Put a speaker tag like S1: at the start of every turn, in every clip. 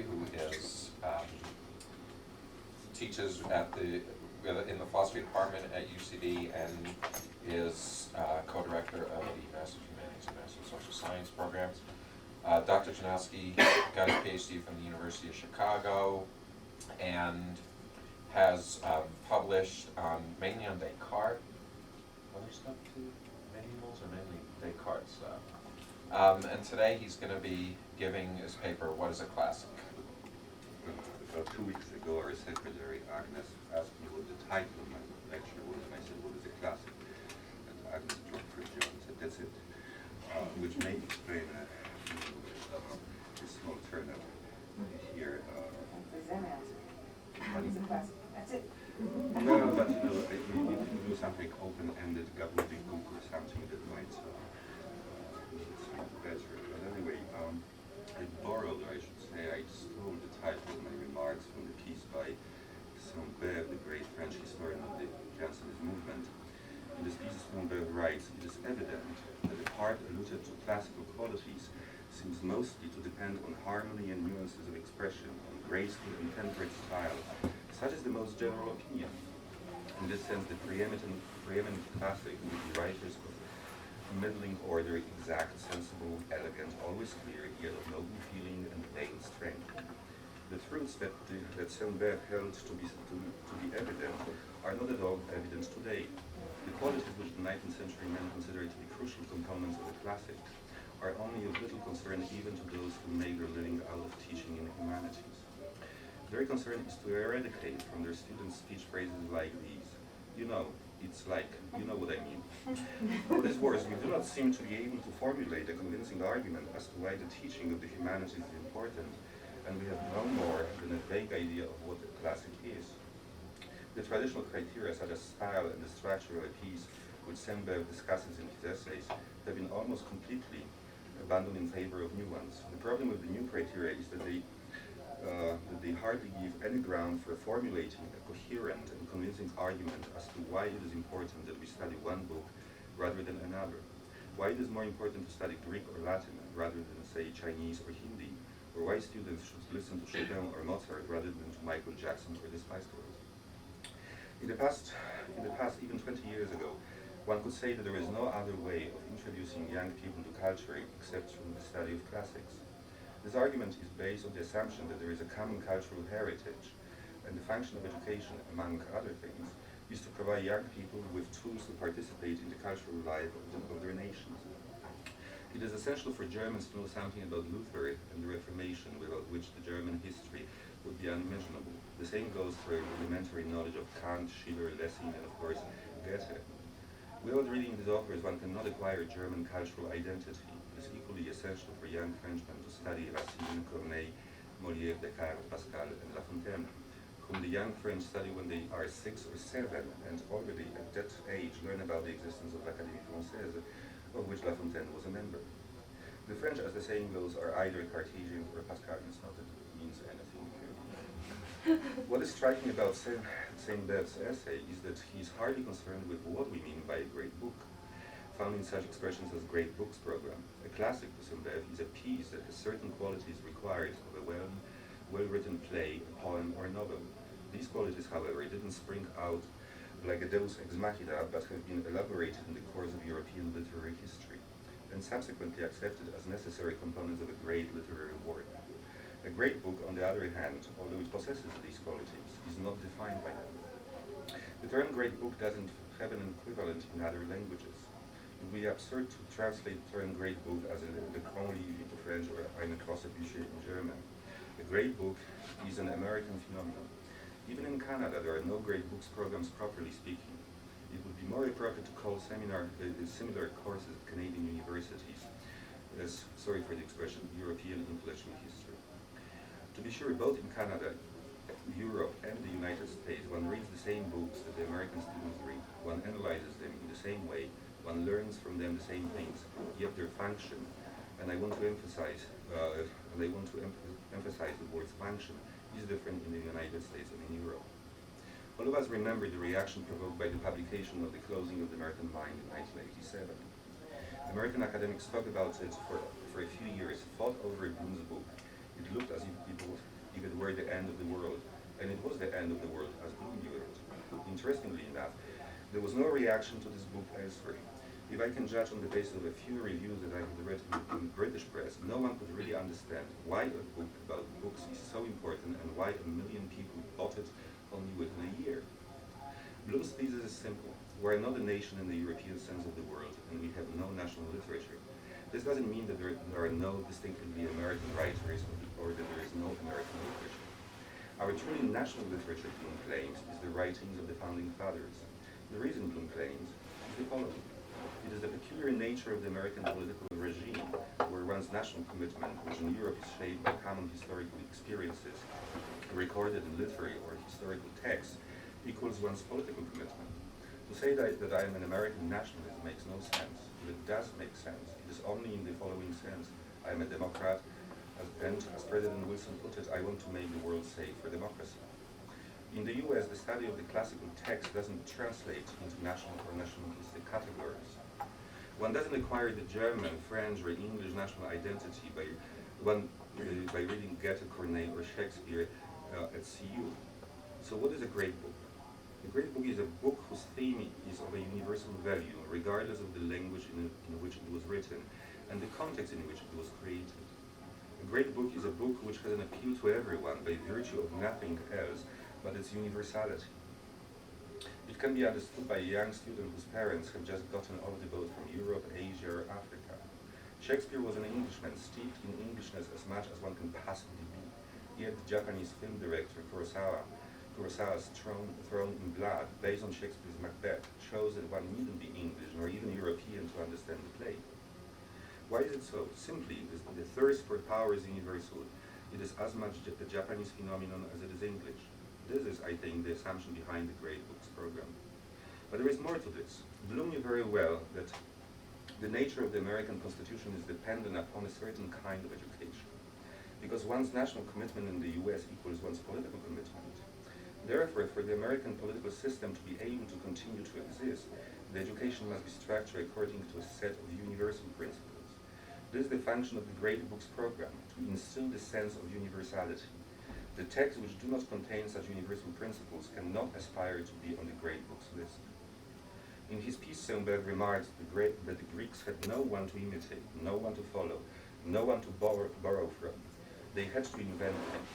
S1: who is teaches in the philosophy department at UCD and is co-director of the Master of Humanities and Master of Social Science programs. Dr. Janowski got his PhD from the University of Chicago and has published mainly on Descartes. Other stuff too? Medievals or mainly Descartes stuff. And today he's going to be giving his paper, What is a Classic?
S2: About 2 weeks ago, our secretary, Agnes, asked me what the title of my lecture was, and I said, what is a classic? And Agnes dropped her jaw and said, that's it. Which may explain this small turnout here.
S3: The Zen answer. What is a classic? That's it.
S2: Well, but you know, we can do something open-ended, gobbledygook book or something that might make better. But anyway, I borrowed, or I should say, I stole the title of my remarks from the piece by Saint-Beuve, the great French historian of the Jansenist movement. In this piece, Saint-Beuve writes, it is evident that the part alluded to classical qualities seems mostly to depend on harmony and nuances of expression, on graceful and temperate style. Such is the most general opinion. In this sense, the preeminent classic would be writers of middling order, exact, sensible, elegant, always clear, yet of noble feeling and veiled strength. The truths that Saint-Beuve held to be evident are not at all evident today. The qualities which the 19th century men considered to be crucial components of the classic are only of little concern even to those who make their living out of teaching in the humanities. Their concern is to eradicate from their students speech phrases like these. You know, it's like, you know what I mean. What is worse, we do not seem to be able to formulate a convincing argument as to why the teaching of the humanities is important, and we have no more than a vague idea of what a classic is. The traditional criteria such as style and the structure of a piece, which Saint-Beuve discusses in his essays, have been almost completely abandoned in favor of new ones. The problem with the new criteria is that they hardly give any ground for formulating a coherent and convincing argument as to why it is important that we study one book rather than another, why it is more important to study Greek or Latin rather than, say, Chinese or Hindi, or why students should listen to Chopin or Mozart rather than to Michael Jackson or the Spice Girls. In the past, even 20 years ago, one could say that there is no other way of introducing young people to culture except through the study of classics. This argument is based on the assumption that there is a common cultural heritage, and the function of education, among other things, is to provide young people with tools to participate in the cultural life of their nations. It is essential for Germans to know something about Luther and the Reformation, without which the German history would be unimaginable. The same goes for rudimentary knowledge of Kant, Schiller, Lessing, and of course Goethe. Without reading these authors, one cannot acquire German cultural identity. It is equally essential for young Frenchmen to study Racine, Corneille, Molière, Descartes, Pascal, and La Fontaine, whom the young French study when they are 6 or 7, and already at that age learn about the existence of l'Académie Française, of which La Fontaine was a member. The French, as the saying goes, are either Cartesians or Pascalians, not that it means anything here. What is striking about Saint-Beuve's essay is that he is hardly concerned with what we mean by a great book, found in such expressions as Great Books program. A classic to Saint-Beuve is a piece that has certain qualities required of a well-written play, a poem, or a novel. These qualities, however, didn't spring out like a deus ex machina, but have been elaborated in the course of European literary history, and subsequently accepted as necessary components of a great literary work. A great book, on the other hand, although it possesses these qualities, is not defined by them. The term great book doesn't have an equivalent in other languages. It would be absurd to translate the term great book as in the grand livre into French or eine große Bücher in German. A great book is an American phenomenon. Even in Canada, there are no great books programs properly speaking. It would be more appropriate to call similar courses at Canadian universities as, sorry for the expression, European intellectual history. To be sure, both in Canada, Europe, and the United States, one reads the same books that the American students read. One analyzes them in the same way. One learns from them the same things, yet their function, and I want to emphasize the word function, is different in the United States and in Europe. All of us remember the reaction provoked by the publication of The Closing of the American Mind in 1987. American academics talked about it for a few years, fought over Bloom's book, It looked as if it were the end of the world, and it was the end of the world as Bloom knew it. Interestingly enough, there was no reaction to this book elsewhere. If I can judge on the basis of a few reviews that I had read in the British press, no one could really understand why a book about books is so important and why 1 million people bought it only within a year. Bloom's thesis is simple. We are not a nation in the European sense of the word, and we have no national literature. This doesn't mean that there are no distinctively American writers or that there is no American literature. Our truly national literature, Bloom claims, is the writings of the founding fathers. The reason Bloom claims is the following. It is the peculiar nature of the American political regime, where one's national commitment, which in Europe is shaped by common historical experiences, recorded in literary or historical texts, equals one's political commitment. To say that I am an American nationalist makes no sense. If it does make sense, it is only in the following sense. I am a Democrat, and as President Wilson put it, I want to make the world safe for democracy. In the US, the study of the classical text doesn't translate into national or nationalistic categories. One doesn't acquire the German, French, or English national identity by reading Goethe, Corneille, or Shakespeare at CU. So what is a great book? A great book is a book whose theme is of a universal value, regardless of the language in which it was written and the context in which it was created. A great book is a book which has an appeal to everyone by virtue of nothing else but its universality. It can be understood by a young student whose parents have just gotten off the boat from Europe, Asia, or Africa. Shakespeare was an Englishman, steeped in Englishness as much as one can possibly be. Yet the Japanese film director Kurosawa's Throne in Blood, based on Shakespeare's Macbeth, shows that one needn't be English nor even European to understand the play. Why is it so? Simply, the thirst for power is universal. It is as much a Japanese phenomenon as it is English. This is, I think, the assumption behind the Great Books program. But there is more to this. Bloom knew very well that the nature of the American Constitution is dependent upon a certain kind of education, because one's national commitment in the US equals one's political commitment. Therefore, for the American political system to be able to continue to exist, the education must be structured according to a set of universal principles. This is the function of the Great Books program, to instill the sense of universality. The texts which do not contain such universal principles cannot aspire to be on the Great Books list. In his piece, Schoenberg remarks that the Greeks had no one to imitate, no one to follow, no one to borrow from. They had to invent things.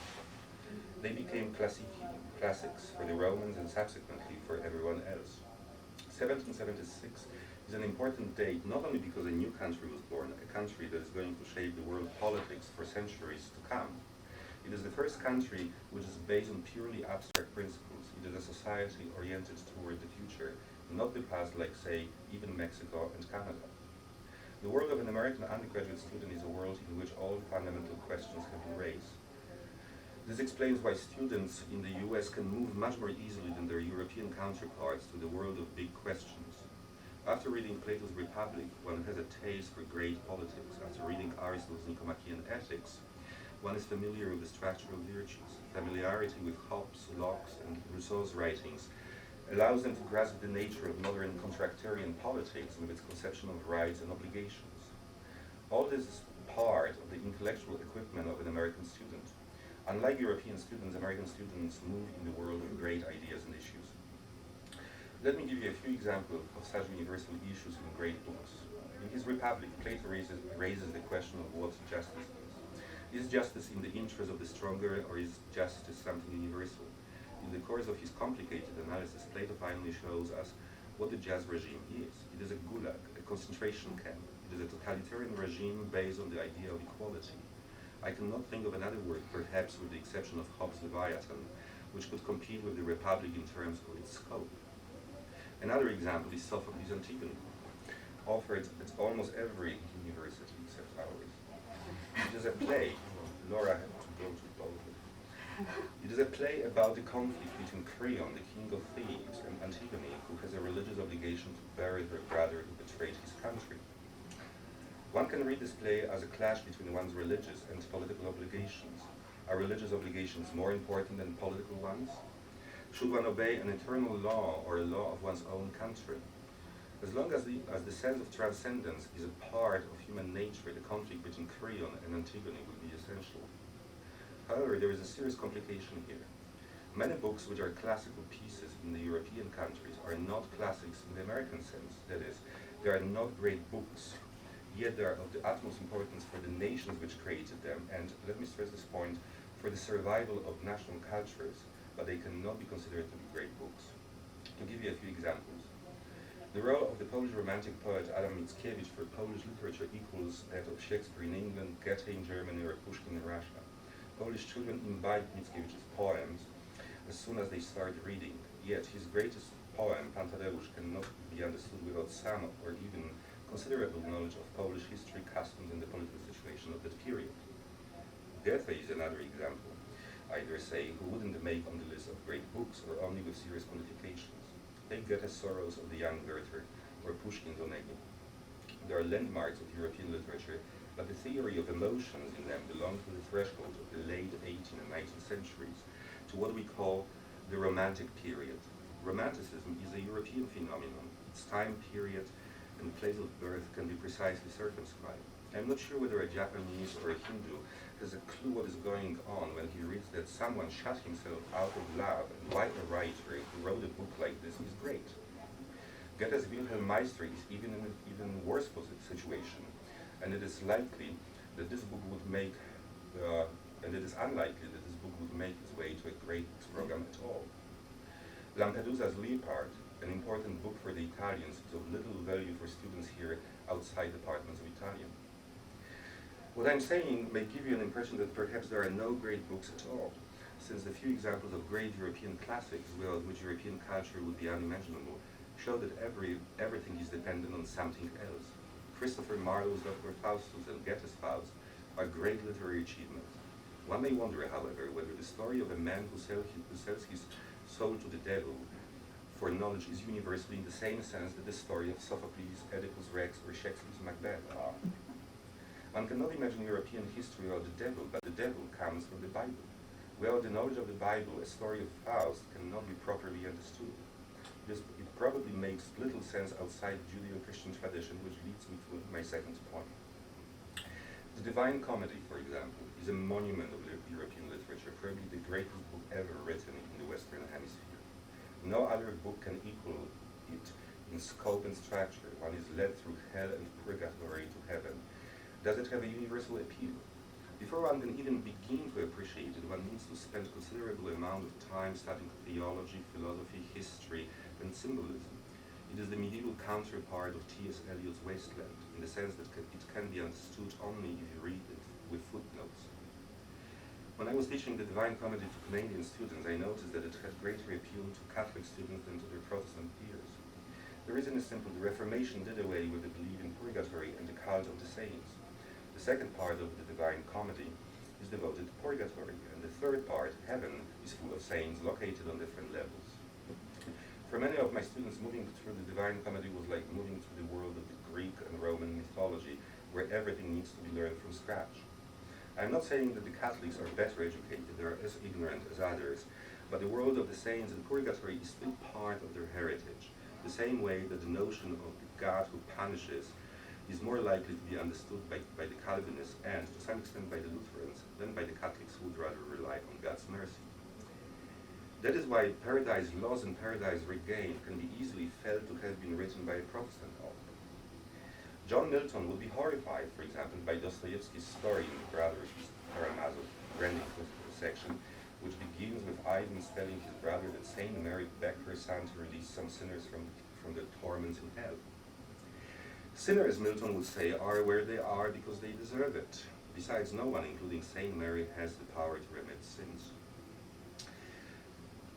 S2: They became classics for the Romans and subsequently for everyone else. 1776 is an important date not only because a new country was born, a country that is going to shape the world politics for centuries to come. It is the first country which is based on purely abstract principles. It is a society oriented toward the future, not the past like, say, even Mexico and Canada. The world of an American undergraduate student is a world in which all fundamental questions can be raised. This explains why students in the US can move much more easily than their European counterparts to the world of big questions. After reading Plato's Republic, one has a taste for great politics. After reading Aristotle's Nicomachean Ethics, one is familiar with the structural virtues. Familiarity with Hobbes, Locke, and Rousseau's writings allows them to grasp the nature of modern contractarian politics and of its conception of rights and obligations. All this is part of the intellectual equipment of an American student. Unlike European students, American students move in the world of great ideas and issues. Let me give you a few examples of such universal issues in great books. In his Republic, Plato raises the question of what justice is. Is justice in the interest of the stronger, or is justice something universal? In the course of his complicated analysis, Plato finally shows us what the just regime is. It is a gulag, a concentration camp. It is a totalitarian regime based on the idea of equality. I cannot think of another word, perhaps with the exception of Hobbes' Leviathan, which could compete with the Republic in terms of its scope. Another example is Sophocles' Antigone, offered at almost every university except ours. It is a play. Laura had to go to both. It is a play about the conflict between Creon, the king of Thebes, and Antigone, who has a religious obligation to bury her brother who betrayed his country. One can read this play as a clash between one's religious and political obligations. Are religious obligations more important than political ones? Should one obey an eternal law or a law of one's own country? As long as the sense of transcendence is a part of human nature, the conflict between Creon and Antigone will be essential. However, there is a serious complication here. Many books which are classical pieces in the European countries are not classics in the American sense. That is, they are not great books, yet they are of the utmost importance for the nations which created them, and let me stress this point, for the survival of national cultures, but they cannot be considered to be great books. To give you a few examples, the role of the Polish Romantic poet Adam Mickiewicz for Polish literature equals that of Shakespeare in England, Goethe in Germany, or Pushkin in Russia. Polish children imbibe Mickiewicz's poems as soon as they start reading, yet his greatest poem, Pan Tadeusz, cannot be understood without some or even considerable knowledge of Polish history, customs, and the political situation of that period. Goethe is another example, I dare say, who wouldn't make on the list of great books or only with serious qualifications. Take Goethe's Sorrows of the Young Werther or Pushkin's Onegin. They are landmarks of European literature, but the theory of emotions in them belongs to the threshold of the late 18th and 19th centuries, to what we call the Romantic period. Romanticism is a European phenomenon. Its time period and place of birth can be precisely circumscribed. I'm not sure whether a Japanese or a Hindu has a clue what is going on when he reads that someone shut himself out of love, and why a writer who wrote a book like this is great. Goethe's Wilhelm Meister is even in an even worse situation, and it is likely that this book would make, and it is unlikely that this book would make its way to a great program at all. Lampedusa's Leopard, an important book for the Italians, is of little value for students here outside departments of Italian. What I'm saying may give you an impression that perhaps there are no great books at all, since the few examples of great European classics without which European culture would be unimaginable show that everything is dependent on something else. Christopher Marlowe's Dr. Faustus and Goethe's Faust are great literary achievements. One may wonder, however, whether the story of a man who sells his soul to the devil for knowledge is universally in the same sense that the story of Sophocles, Oedipus Rex, or Shakespeare's Macbeth are. One cannot imagine European history without the devil, but the devil comes from the Bible. Without the knowledge of the Bible, a story of Faust cannot be properly understood. It probably makes little sense outside Judeo-Christian tradition, which leads me to my second point. The Divine Comedy, for example, is a monument of European literature, probably the greatest book ever written in the Western Hemisphere. No other book can equal it in scope and structure. One is led through hell and purgatory to heaven. Does it have a universal appeal? Before one can even begin to appreciate it, one needs to spend a considerable amount of time studying theology, philosophy, history, and symbolism. It is the medieval counterpart of T.S. Eliot's Wasteland, in the sense that it can be understood only if you read it with footnotes. When I was teaching the Divine Comedy to Canadian students, I noticed that it had greater appeal to Catholic students than to their Protestant peers. The reason is simple: the Reformation did away with the belief in purgatory and the cult of the saints. The second part of the Divine Comedy is devoted to purgatory, and the third part, heaven, is full of saints located on different levels. For many of my students, moving through the Divine Comedy was like moving through the world of the Greek and Roman mythology, where everything needs to be learned from scratch. I'm not saying that the Catholics are better educated, they are as ignorant as others, but the world of the saints and purgatory is still part of their heritage, the same way that the notion of the God who punishes is more likely to be understood by the Calvinists and, to some extent, by the Lutherans than by the Catholics who would rather rely on God's mercy. That is why Paradise Lost and Paradise Regained can be easily felt to have been written by a Protestant author. John Milton would be horrified, for example, by Dostoevsky's story in The Brothers Karamazov, Branding section, which begins with Ivan telling his brother that Saint Mary begged her son to release some sinners from the torments in hell. Sinners, Milton would say, are where they are because they deserve it. Besides, no one, including Saint Mary, has the power to remit sins.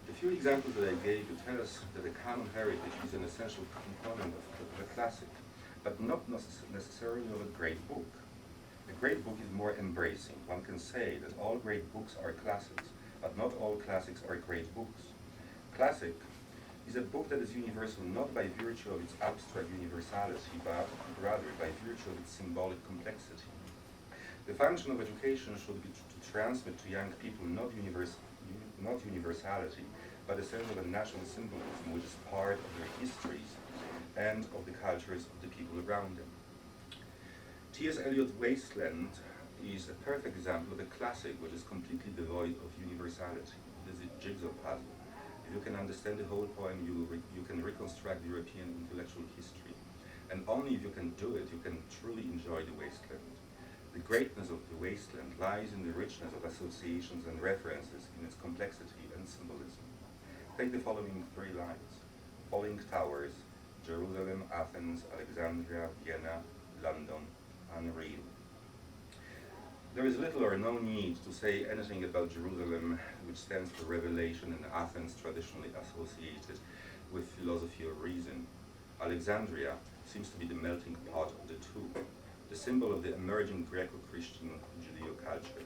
S2: The few examples that I gave you tell us that a common heritage is an essential component of a classic, but not necessarily of a great book. A great book is more embracing. One can say that all great books are classics, but not all classics are great books. Classic is a book that is universal not by virtue of its abstract universality, but rather by virtue of its symbolic complexity. The function of education should be to transmit to young people not universality, but a sense of a national symbolism which is part of their histories and of the cultures of the people around them. T.S. Eliot's Wasteland is a perfect example of a classic which is completely devoid of universality. It is a jigsaw puzzle. If you can understand the whole poem, you can reconstruct European intellectual history. And only if you can do it, you can truly enjoy the wasteland. The greatness of the wasteland lies in the richness of associations and references, in its complexity and symbolism. Take the following three lines. Falling towers, Jerusalem, Athens, Alexandria, Vienna, London, unreal. There is little or no need to say anything about Jerusalem, which stands for revelation, and Athens, traditionally associated with philosophy or reason. Alexandria seems to be the melting pot of the two, the symbol of the emerging Greco-Christian Judeo-culture.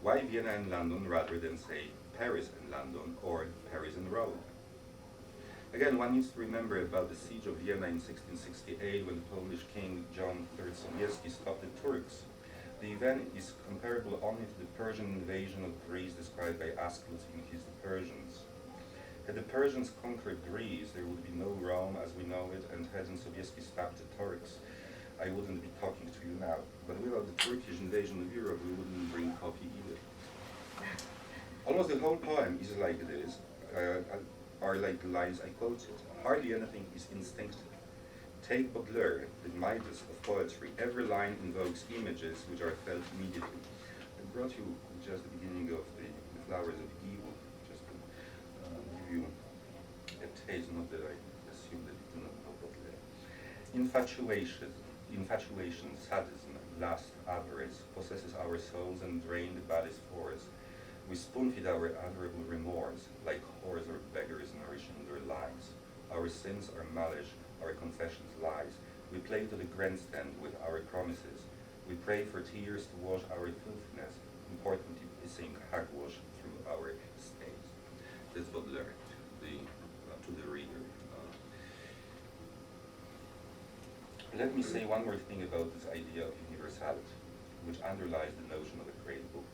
S2: Why Vienna and London rather than, say, Paris and London, or Paris and Rome? Again, one needs to remember about the siege of Vienna in 1668, when the Polish king John III Sobieski stopped the Turks. The event is comparable only to the Persian invasion of Greece described by Aeschylus in his The Persians. Had the Persians conquered Greece, there would be no Rome as we know it, and hadn't Sobieski stopped the Turks, I wouldn't be talking to you now. But without the Turkish invasion of Europe, we wouldn't bring coffee either. Almost the whole poem is like this, are like the lines I quoted. Hardly anything is instinctive. Take Baudelaire, the Midas of poetry. Every line invokes images which are felt immediately. I brought you just the beginning of the Flowers of Evil, just to give you a taste, not that I assume that you do not know Baudelaire. Infatuation, sadism, lust, avarice possesses our souls and drain the body's pores. We spoon-feed our admirable remorse, like whores or beggars nourishing their lives. Our sins are malice, our confessions lies. We play to the grandstand with our promises. We pray for tears to wash our filthiness, importantly pissing hogwash through our stains. That's Baudelaire to the reader. Let me say one more thing about this idea of universality, which underlies the notion of a great book.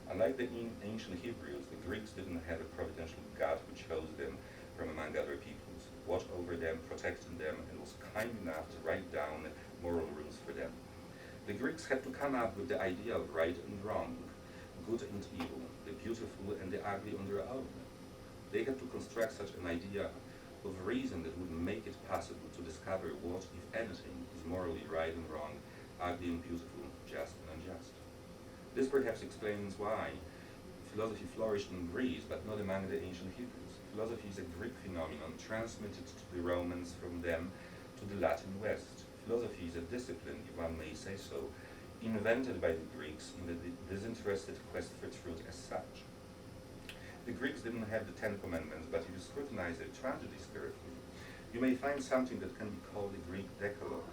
S2: Unlike the ancient Hebrews, the Greeks didn't have a providential God who chose them from among other peoples, watched over them, protected them, and was kind enough to write down moral rules for them. The Greeks had to come up with the idea of right and wrong, good and evil, the beautiful and the ugly on their own. They had to construct such an idea of reason that would make it possible to discover what, if anything, is morally right and wrong, ugly and beautiful, just and unjust. This perhaps explains why philosophy flourished in Greece, but not among the ancient Hebrews. Philosophy is a Greek phenomenon transmitted to the Romans from them to the Latin West. Philosophy is a discipline, if one may say so, invented by the Greeks in the disinterested quest for truth as such. The Greeks didn't have the Ten Commandments, but if you scrutinize their tragedies carefully, you may find something that can be called the Greek Decalogue.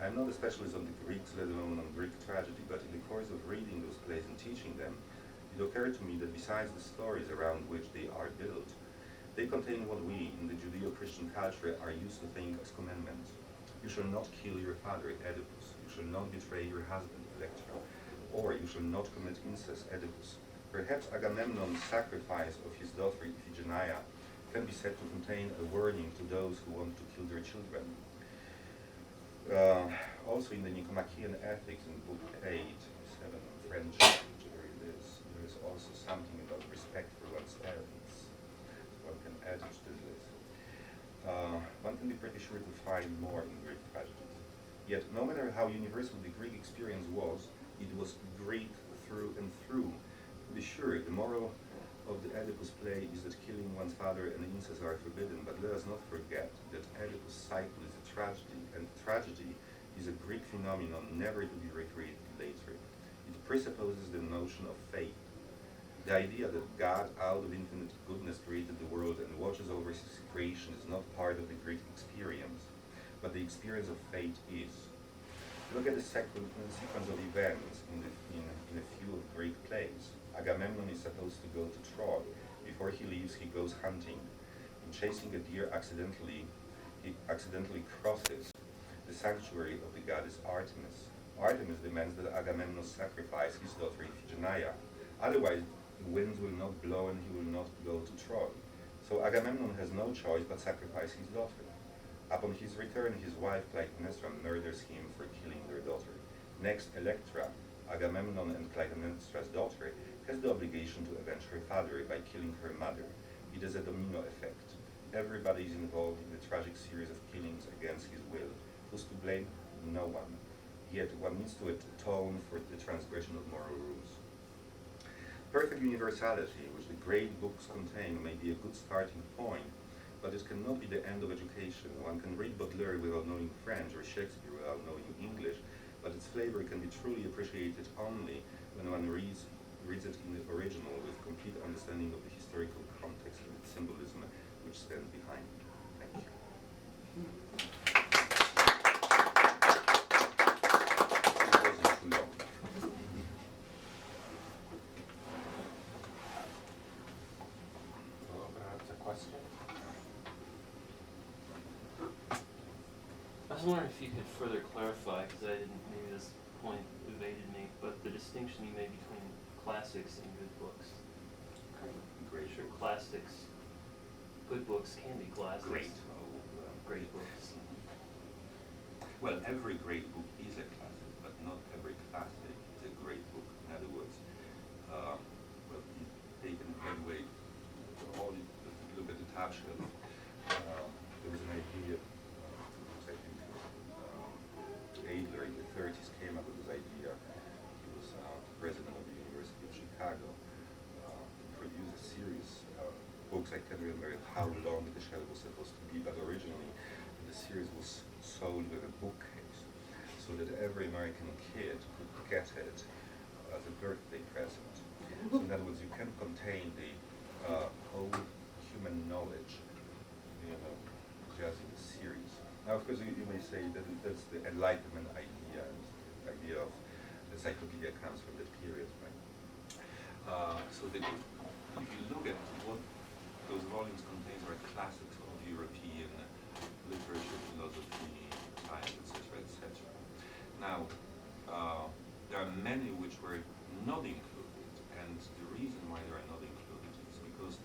S2: I'm not a specialist on the Greeks, let alone on Greek tragedy, but in the course of reading those plays and teaching them, it occurred to me that besides the stories around which they are built, they contain what we, in the Judeo-Christian culture, are used to think as commandments. You shall not kill your father, Oedipus. You shall not betray your husband, Electra. Or you shall not commit incest, Oedipus. Perhaps Agamemnon's sacrifice of his daughter Iphigenia can be said to contain a warning to those who want to kill their children. Also in the Nicomachean Ethics in Book 8, 7 on friendship, which there is also something about respect for one's parents. One can add to this. One can be pretty sure to find more in Greek tragedies. Yet, no matter how universal the Greek experience was, it was Greek through and through. To be sure, the moral of the Oedipus play is that killing one's father and incest are forbidden, but let us not forget that Oedipus' cycle is a tragedy, and tragedy is a Greek phenomenon never to be recreated later. It presupposes the notion of fate, the idea that God, out of infinite goodness, created the world and watches over his creation is not part of the Greek experience, but the experience of fate is. Look at the sequence of events in a few of Greek plays. Agamemnon is supposed to go to Troy. Before he leaves, he goes hunting. In chasing a deer he accidentally crosses the sanctuary of the goddess Artemis. Artemis demands that Agamemnon sacrifice his daughter Iphigenia. Otherwise, the winds will not blow and he will not go to Troy. So Agamemnon has no choice but sacrifice his daughter. Upon his return, his wife Clytemnestra murders him for killing their daughter. Next, Electra Agamemnon and Clytemnestra's daughter has the obligation to avenge her father by killing her mother. It is a domino effect. Everybody is involved in the tragic series of killings against his will. Who's to blame? No one. Yet one needs to atone for the transgression of moral rules. Perfect universality, which the great books contain, may be a good starting point, but it cannot be the end of education. One can read Baudelaire without knowing French or Shakespeare without knowing English, but its flavor can be truly appreciated only when one reads it in the original with complete understanding of the historical context and its symbolism which stands behind it. Thank you. It wasn't too long.
S1: We'll open it up to questions.
S4: I was wondering if you could further clarify, because I didn't, maybe this point evaded me, but the distinction you made between classics and good books.
S2: Great.
S4: Sure, classics, good books can be classics.
S2: Great.
S4: Great books.
S2: Well, every great book is a classic, but not every classic is a great book. In other words, well, you take an headway, all you look at the top shelf. There was an idea, I think Adler in the 30s came up with this idea. He was president of the University of Chicago. Produced a series of books. I can't remember how long the shelf was supposed to be, but originally the series was sold with a bookcase so that every American kid could get it as a birthday present. So in other words, you can contain the whole human knowledge, just in the series. Now, of course, you may say that that's the Enlightenment idea, and the idea of the encyclopedia comes from that period, right? If you look at what those volumes contain, are classics of European literature, philosophy, science, etc., etc. Now, there are many which were not included, and the reason why they are not included is because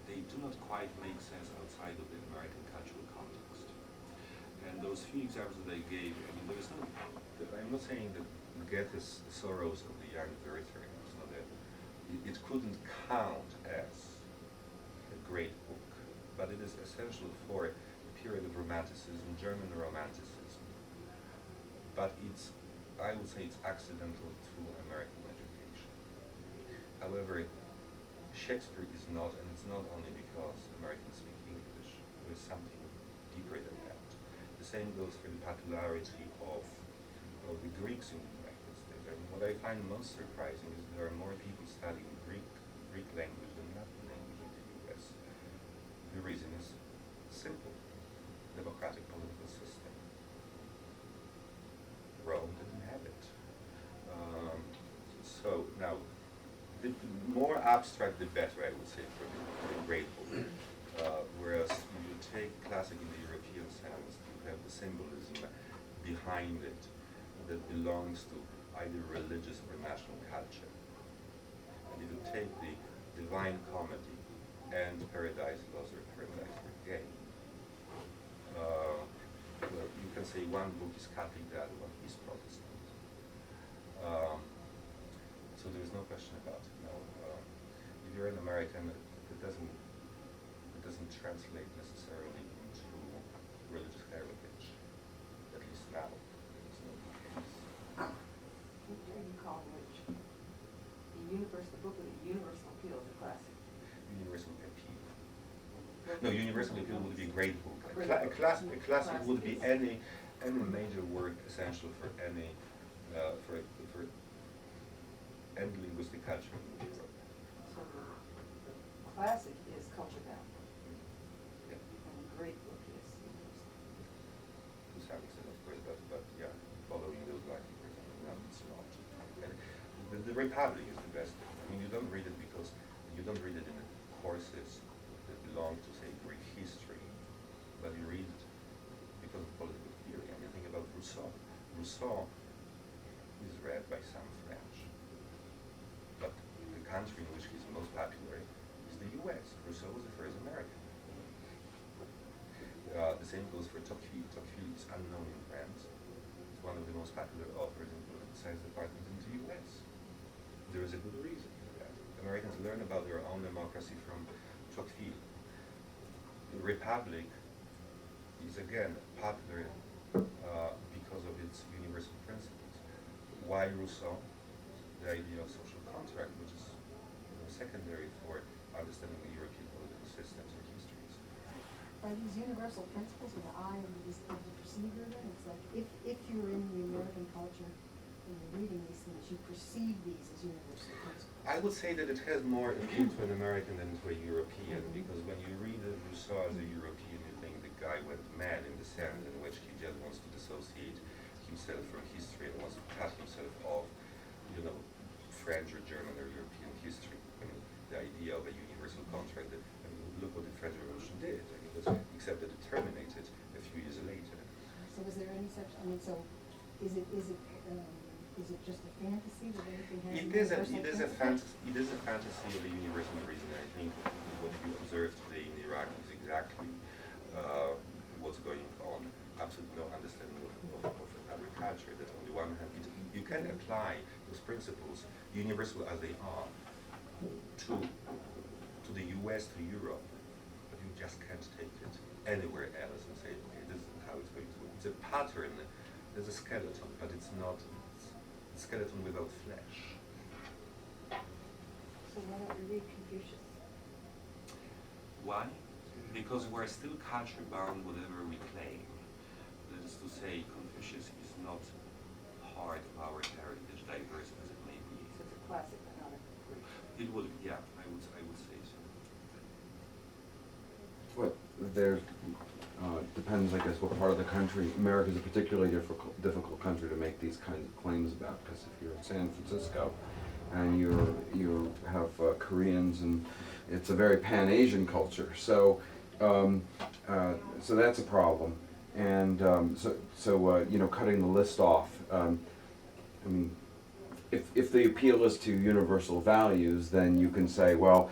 S2: they do not quite make sense outside of the American cultural context. And those few examples that I gave, I mean, there is no, I'm not saying that Goethe's Sorrows of the Young Werther, it couldn't count as a great book, but it is essential for the period of Romanticism, German Romanticism. But I would say it's accidental to American education. However, Shakespeare is not, and it's not only because Americans speak English, there's something deeper than that. The same goes for the popularity of the Greeks in the United States. I mean, what I find most surprising is there are more people studying Greek language than Latin language in the US. The reason is simple: democratic political system. Rome didn't have it. So now, the more abstract the better, I would say, for the great book. Whereas you take classic in the European sense, you have the symbolism behind it that belongs to either religious or national culture. And if you take the Divine Comedy and Paradise Lost or Paradise Regained, well, you can say one book is Catholic, the other one is Protestant. So there is no question about it. No, if you're an American, it doesn't translate necessarily into religious heritage, at least now. It's not the case.
S3: What do you call which? The book with the universal appeal is a classic.
S2: Universal appeal. No, universal appeal would be a great book. A classic would be any major work essential for any for any linguistic culture in Europe.
S3: So the classic is culture bound.
S2: Yeah.
S3: And the great book is universal.
S2: To some extent, of course, but yeah, following those lines, no, it's not. And the Republic is the best. I mean, you don't read it because you don't read it in the courses that belong to, say, Greek history, but you read it because of political theory. I mean, think about Rousseau. Rousseau is read by some French, but the country in which he's most popular is the U.S. Rousseau was the first American. The same goes for Tocqueville. Tocqueville is unknown in France. He's one of the most popular authors in Science Department in the US. There is a good reason for that. Americans learn about their own democracy from Tocqueville. The Republic is again popular because of its universal principles. Why Rousseau? The idea of social contract, which is secondary for understanding the European political systems or histories.
S5: Are these universal principles of the eye of the perceiver then? It's like if you're in the American culture and you're reading these things, you perceive these as universal principles.
S2: I would say that it has more appeal to an American than to a European, because when you read Rousseau as a European, you think the guy went mad in the sense in which he just wants to dissociate himself from history and wants to cut himself off, French or German or European history. I mean, the idea of a universal contract, look what the French Revolution did. I mean, except that it terminated a few years later.
S5: So is there any such, so is it just a fantasy that anything has
S2: It is a
S5: universal
S2: fantasy. It is a fantasy of a universal reason. I think what you observe today in Iraq is exactly what's going on. Absolutely no understanding of agriculture. That on the one hand, you can apply those principles, universal as they are, to the US, to Europe, but you just can't take it anywhere else and say, okay, this is how it's going to work. It's a pattern. There's a skeleton, but it's not a skeleton without flesh.
S3: So why don't we read Confucius?
S2: Why? Because we're still culture bound whatever we claim. That is to say, Confucius is not part of our heritage, diverse as it may be.
S3: So it's a classic, but not a Greek.
S2: It would, yeah, I would say so.
S6: Well, there depends, I guess, what part of the country. America is a particularly difficult country to make these kinds of claims about, because if you're in San Francisco and you have Koreans, and it's a very Pan-Asian culture, so so that's a problem. And cutting the list off. I mean, if the appeal is to universal values, then you can say, well,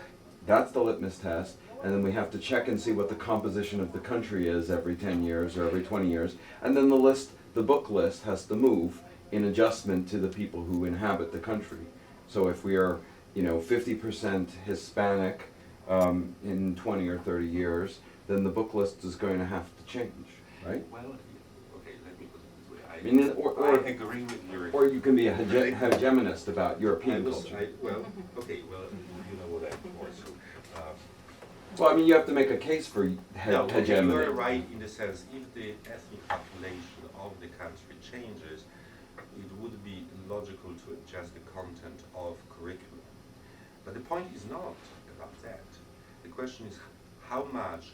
S6: that's the litmus test, and then we have to check and see what the composition of the country is every 10 years or every 20 years, and then the book list has to move in adjustment to the people who inhabit the country. So if we are, 50% Hispanic in 20 or 30 years, then the book list is going to have to change, right?
S2: Well, okay, let me put it this way.
S6: I mean, or
S2: I agree with your...
S6: Or you can be a hegemonist about European culture.
S2: Okay, well, you know what I'm for, so...
S6: Well, I mean, you have to make a case for
S2: No,
S6: hegemony.
S2: you're right in the sense, if the ethnic population of the country changes, it would be logical to adjust the content of curriculum. But the point is not about that. The question is how much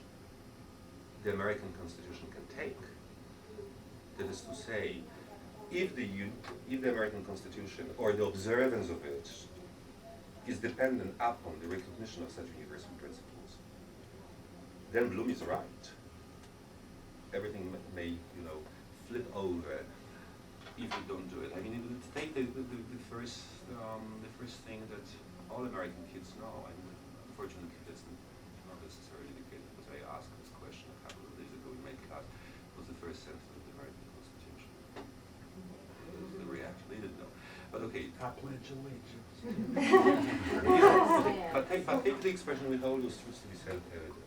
S2: the American Constitution can take. That is to say, if the American Constitution or the observance of it is dependent upon the recognition of such universal principles, then Bloom is right. Everything may, flip over if we don't do it. I mean, take the first thing that all American kids know, and unfortunately that's not necessarily the case, because I asked this question a couple of days ago in my class, was the first sentence of the American Constitution. That was the reaction, they didn't know. But okay.
S7: I pledge allegiance.
S2: But take the expression with all those truths to be self-evident.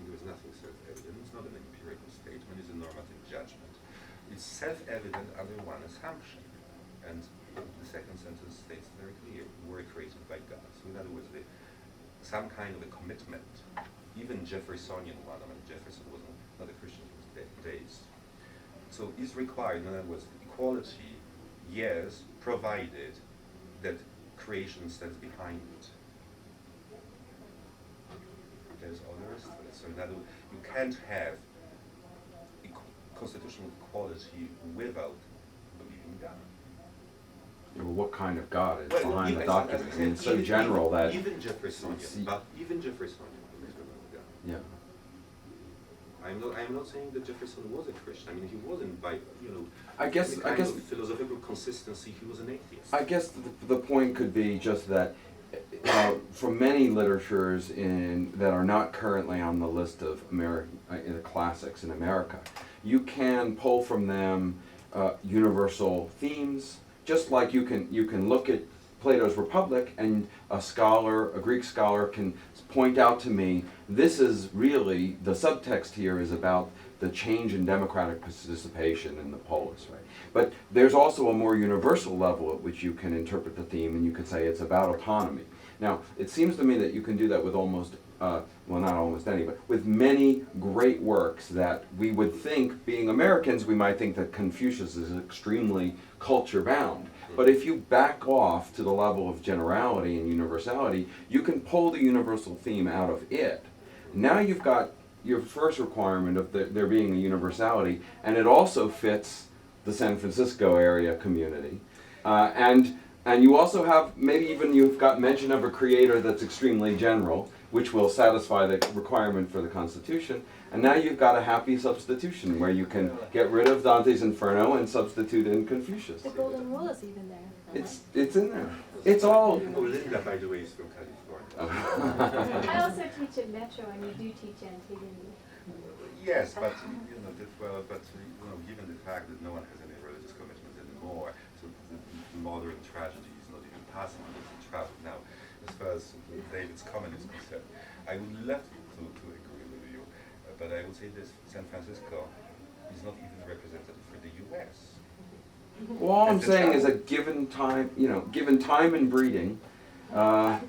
S2: There is nothing self-evident. It's not an empirical statement, it's a normative judgment. It's self-evident under one assumption. And the second sentence states very clear, we're created by God. So in other words, some kind of a commitment, even Jeffersonian one, I mean, Jefferson was not a Christian, he was deist. So is required, in other words, equality, yes, provided that creation stands behind it. There's others. So in other words, you can't have constitutional equality without believing God.
S6: Well, what kind of God is
S2: Well,
S6: behind the
S2: as
S6: document?
S2: I
S6: I mean, it's so
S2: even-
S6: general that...
S2: even Jeffersonian,
S6: See-
S2: but even Jeffersonian believes in God.
S6: Yeah.
S2: I'm not saying that Jefferson was a Christian. I mean, he wasn't by
S6: I guess
S2: of philosophical consistency. He was an atheist.
S6: I guess the point could be just that from many literatures that are not currently on the list of American the classics in America, you can pull from them universal themes, just like you can look at Plato's Republic and a Greek scholar can point out to me, this is really, the subtext here is about the change in democratic participation in the polis, right? But there's also a more universal level at which you can interpret the theme, and you could say it's about autonomy. Now, it seems to me that you can do that with almost, well, not almost any, but with many great works that we would think, being Americans, we might think that Confucius is extremely culture-bound. But if you back off to the level of generality and universality, you can pull the universal theme out of it. Now you've got your first requirement of there being a universality, and it also fits the San Francisco area community. And you also have, maybe even you've got mention of a creator that's extremely general, which will satisfy the requirement for the Constitution. And now you've got a happy substitution where you can get rid of Dante's Inferno and substitute in Confucius.
S7: The golden rule is even there.
S6: It's in there. It's all.
S2: Oh, Linda, by the way, is from California.
S7: I also teach at Metro, and you do teach Antigone.
S2: Yes, but given the fact that no one has any religious commitment anymore, so the modern tragedy is not even passing on the traffic now. As far as David's comment is concerned, I would love to agree with you, but I would say this: San Francisco is not even representative for the U.S.
S6: Well, all I'm saying is that given time, given time and breeding,
S2: But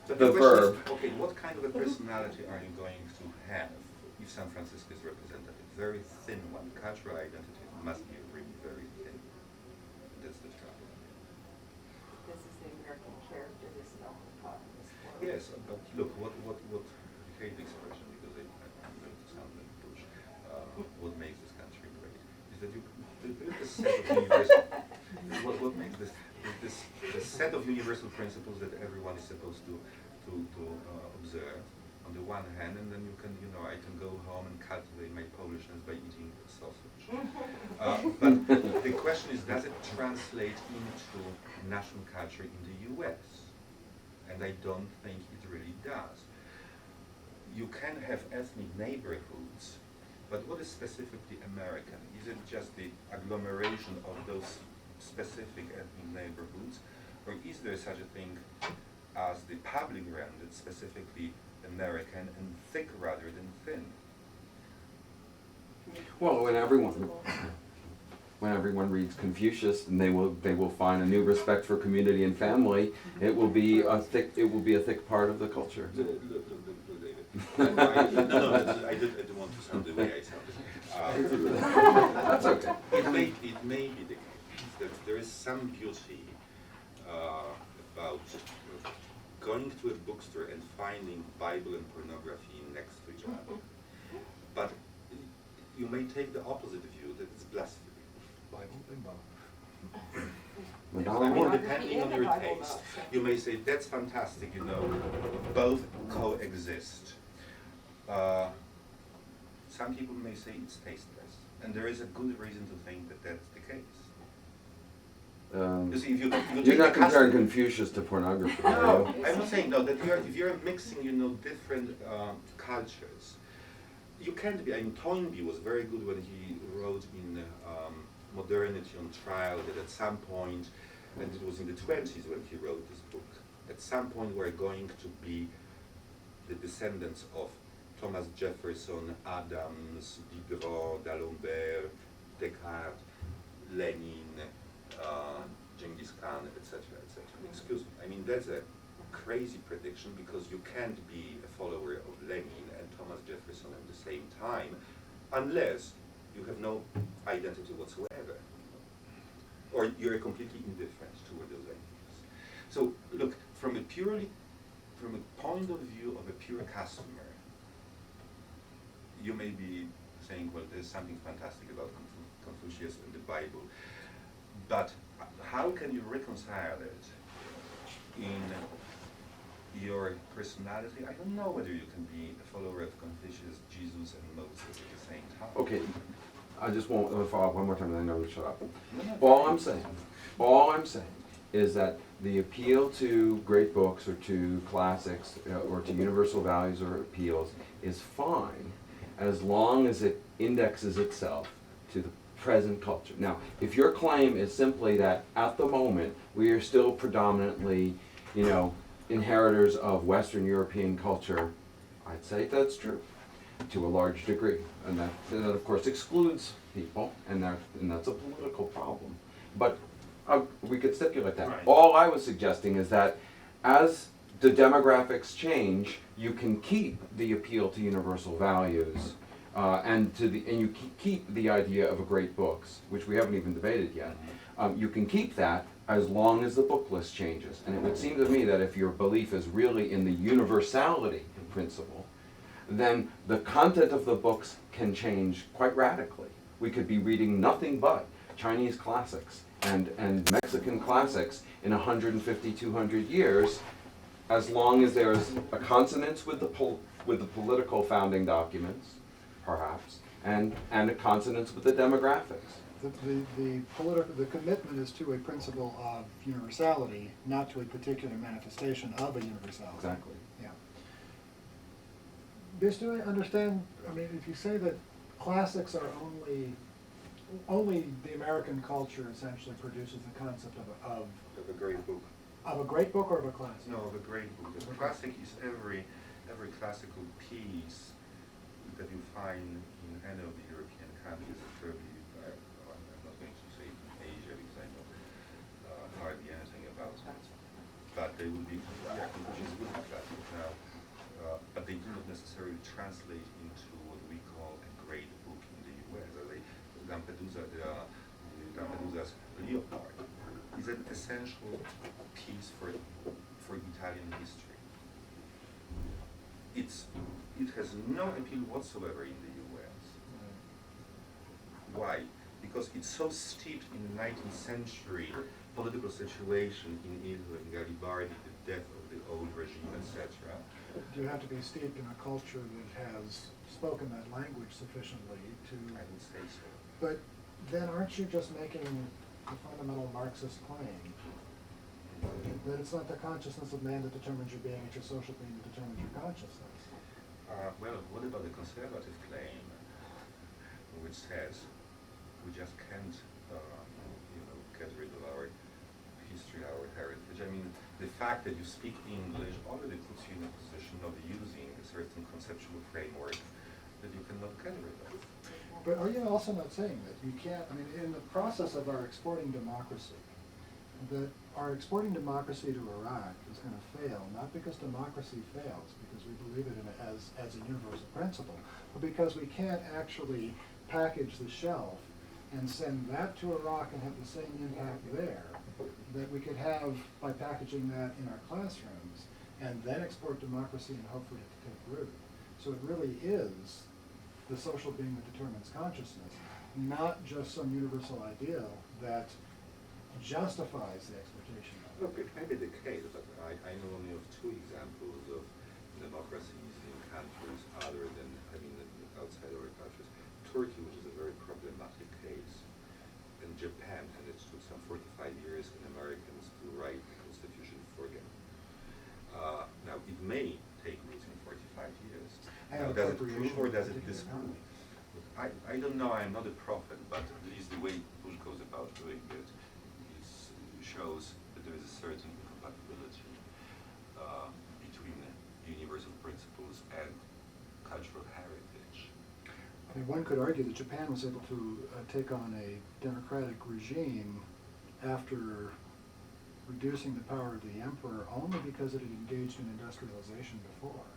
S6: the
S2: question
S6: verb.
S2: is, okay, what kind of a personality are you going to have if San Francisco is representative? Very thin one. Cultural identity must be really very thin. That's the trouble.
S3: This is the American character, this is all part of this world.
S2: Yes, but look, what I hate the expression because I'm going to sound like Bush. What makes this country great is that the set of universal. What makes this set of universal principles that everyone is supposed to observe on the one hand, and then I can go home and cultivate my Polishness by eating sausage. But the question is, does it translate into national culture in the U.S.? And I don't think it really does. You can have ethnic neighborhoods, but what is specifically American? Is it just the agglomeration of those specific ethnic neighborhoods, or is there such a thing as the public realm that's specifically American and thick rather than thin?
S6: Well, when everyone reads Confucius, and they will find a new respect for community and family, it will be a thick part of the culture.
S2: Look, David. I didn't want to sound the way I sounded.
S6: That's okay.
S2: It may be the case that there is some beauty about going to a bookstore and finding Bible and pornography next to each other. But you may take the opposite view, that it's blasphemy. I mean, depending on your taste, you may say, that's fantastic, both coexist. Some people may say it's tasteless, and there is a good reason to think that that's the case. You see, if you
S6: You're not comparing Confucius to pornography.
S2: No, I'm not saying that if you're mixing, different cultures, you can't be. I mean, Toynbee was very good when he wrote in Modernity on Trial that at some point, and it was in the 20s when he wrote this book, at some point we're going to be the descendants of Thomas Jefferson, Adams, Diderot, D'Alembert, Descartes, Lenin, Genghis Khan, etc., etc. Excuse me. I mean, that's a crazy prediction because you can't be a follower of Lenin and Thomas Jefferson at the same time unless you have no identity whatsoever, or you're completely indifferent toward those ideas. So, look, from a point of view of a pure customer, you may be saying, well, there's something fantastic about Confucius and the Bible, but how can you reconcile it in your personality? I don't know whether you can be a follower of Confucius, Jesus, and Moses at the same time.
S6: Okay, I just want to follow up one more time and then I'm going to shut up. All I'm saying is that the appeal to great books or to classics or to universal values or appeals is fine as long as it indexes itself to the present culture. Now, if your claim is simply that at the moment we are still predominantly, inheritors of Western European culture, I'd say that's true to a large degree, and that of course excludes people, and that's a political problem. But we could stipulate that.
S2: Right.
S6: All I was suggesting is that as the demographics change, you can keep the appeal to universal values, and you keep the idea of a great books, which we haven't even debated yet. You can keep that as long as the book list changes. And it would seem to me that if your belief is really in the universality principle, then the content of the books can change quite radically. We could be reading nothing but Chinese classics and Mexican classics in 150, 200 years, as long as there's a consonance with the political founding documents, perhaps, and a consonance with the demographics.
S8: The commitment is to a principle of universality, not to a particular manifestation of a universality.
S6: Exactly.
S8: Yeah. Bis, do I understand, if you say that classics are only the American culture essentially produces the concept of
S2: Of a great book.
S8: a great book or of a classic?
S2: No, of a great book. A classic is every classical piece that you find in any of the European countries, preferably, I'm not going to say in Asia because I know hardly anything about it. But they would be, conclusions would be classic now, but they do not necessarily translate into what we call a great book in the US. Lampedusa's Leopard is an essential piece for Italian history. It has no appeal whatsoever in the US. Why? Because it's so steeped in the 19th century political situation in Italy, in Garibaldi, the death of the old regime, etc.
S8: Do you have to be steeped in a culture that has spoken that language sufficiently to...
S2: I would say so.
S8: But then aren't you just making the fundamental Marxist claim that it's not the consciousness of man that determines your being, it's your social being that determines your consciousness?
S2: Well, what about the conservative claim, which says we just can't, get rid of our history, our heritage? I mean, the fact that you speak English already puts you in a position of using a certain conceptual framework that you cannot get rid of.
S8: But are you also not saying that you can't, in the process of our exporting democracy, that our exporting democracy to Iraq is going to fail, not because democracy fails, because we believe it as a universal principle, but because we can't actually package the shelf and send that to Iraq and have the same impact there that we could have by packaging that in our classrooms and then export democracy and hope for it to take root. So it really is the social being that determines consciousness, not just some universal ideal that justifies the exploitation of it.
S2: Look, it may be the case, but I know only of two examples of democracies in countries other than, outside our countries. Turkey, which is a very problematic case, and Japan, and it took some 45 years for Americans to write the constitution for them. Now, it may take roots in 45 years. Now, does it prove or does it disprove? I don't know, I'm not a prophet, but at least the way Bush goes about doing it shows that there is a certain incompatibility between universal principles and cultural heritage.
S8: One could argue that Japan was able to take on a democratic regime after reducing the power of the emperor only because it had engaged in industrialization before.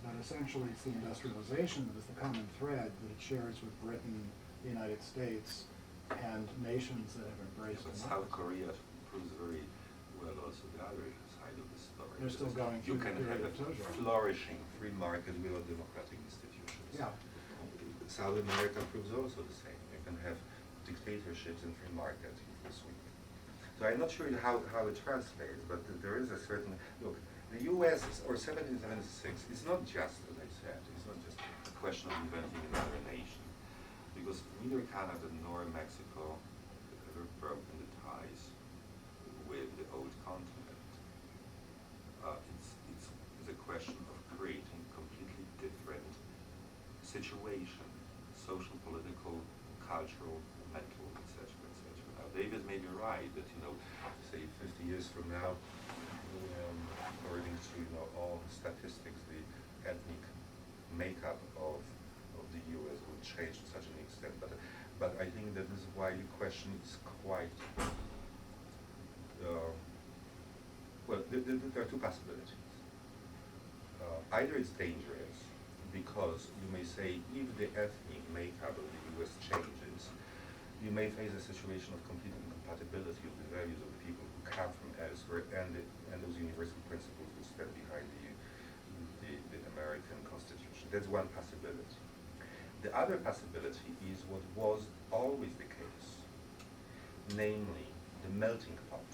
S8: But essentially it's the industrialization that is the common thread that it shares with Britain, the United States, and nations that have embraced
S2: But
S8: democracy.
S2: South Korea proves very well also the other side of the story.
S8: They're still going
S2: You
S8: through
S2: can
S8: the
S2: have
S8: period
S2: a
S8: of Tojo.
S2: flourishing free market without democratic institutions.
S8: Yeah.
S2: South America proves also the same. You can have dictatorships and free market in full swing. So I'm not sure how it translates, but there is a certain, look, the US or 1776 is not just, as I said, it's not just a question of inventing another nation, because neither Canada nor Mexico have ever broken the ties with the old continent. It's a question of creating completely different situation, social, political, cultural, David may be right that, say 50 years from now, according to all statistics, the ethnic makeup of the U.S. will change to such an extent. But I think that this is why the question is quite well. There are two possibilities. Either it's dangerous because you may say if the ethnic makeup of the U.S. changes, you may face a situation of complete incompatibility of the values of the people who come from elsewhere, and those universal principles will stand behind the American Constitution. That's one possibility. The other possibility is what was always the case, namely the melting pot.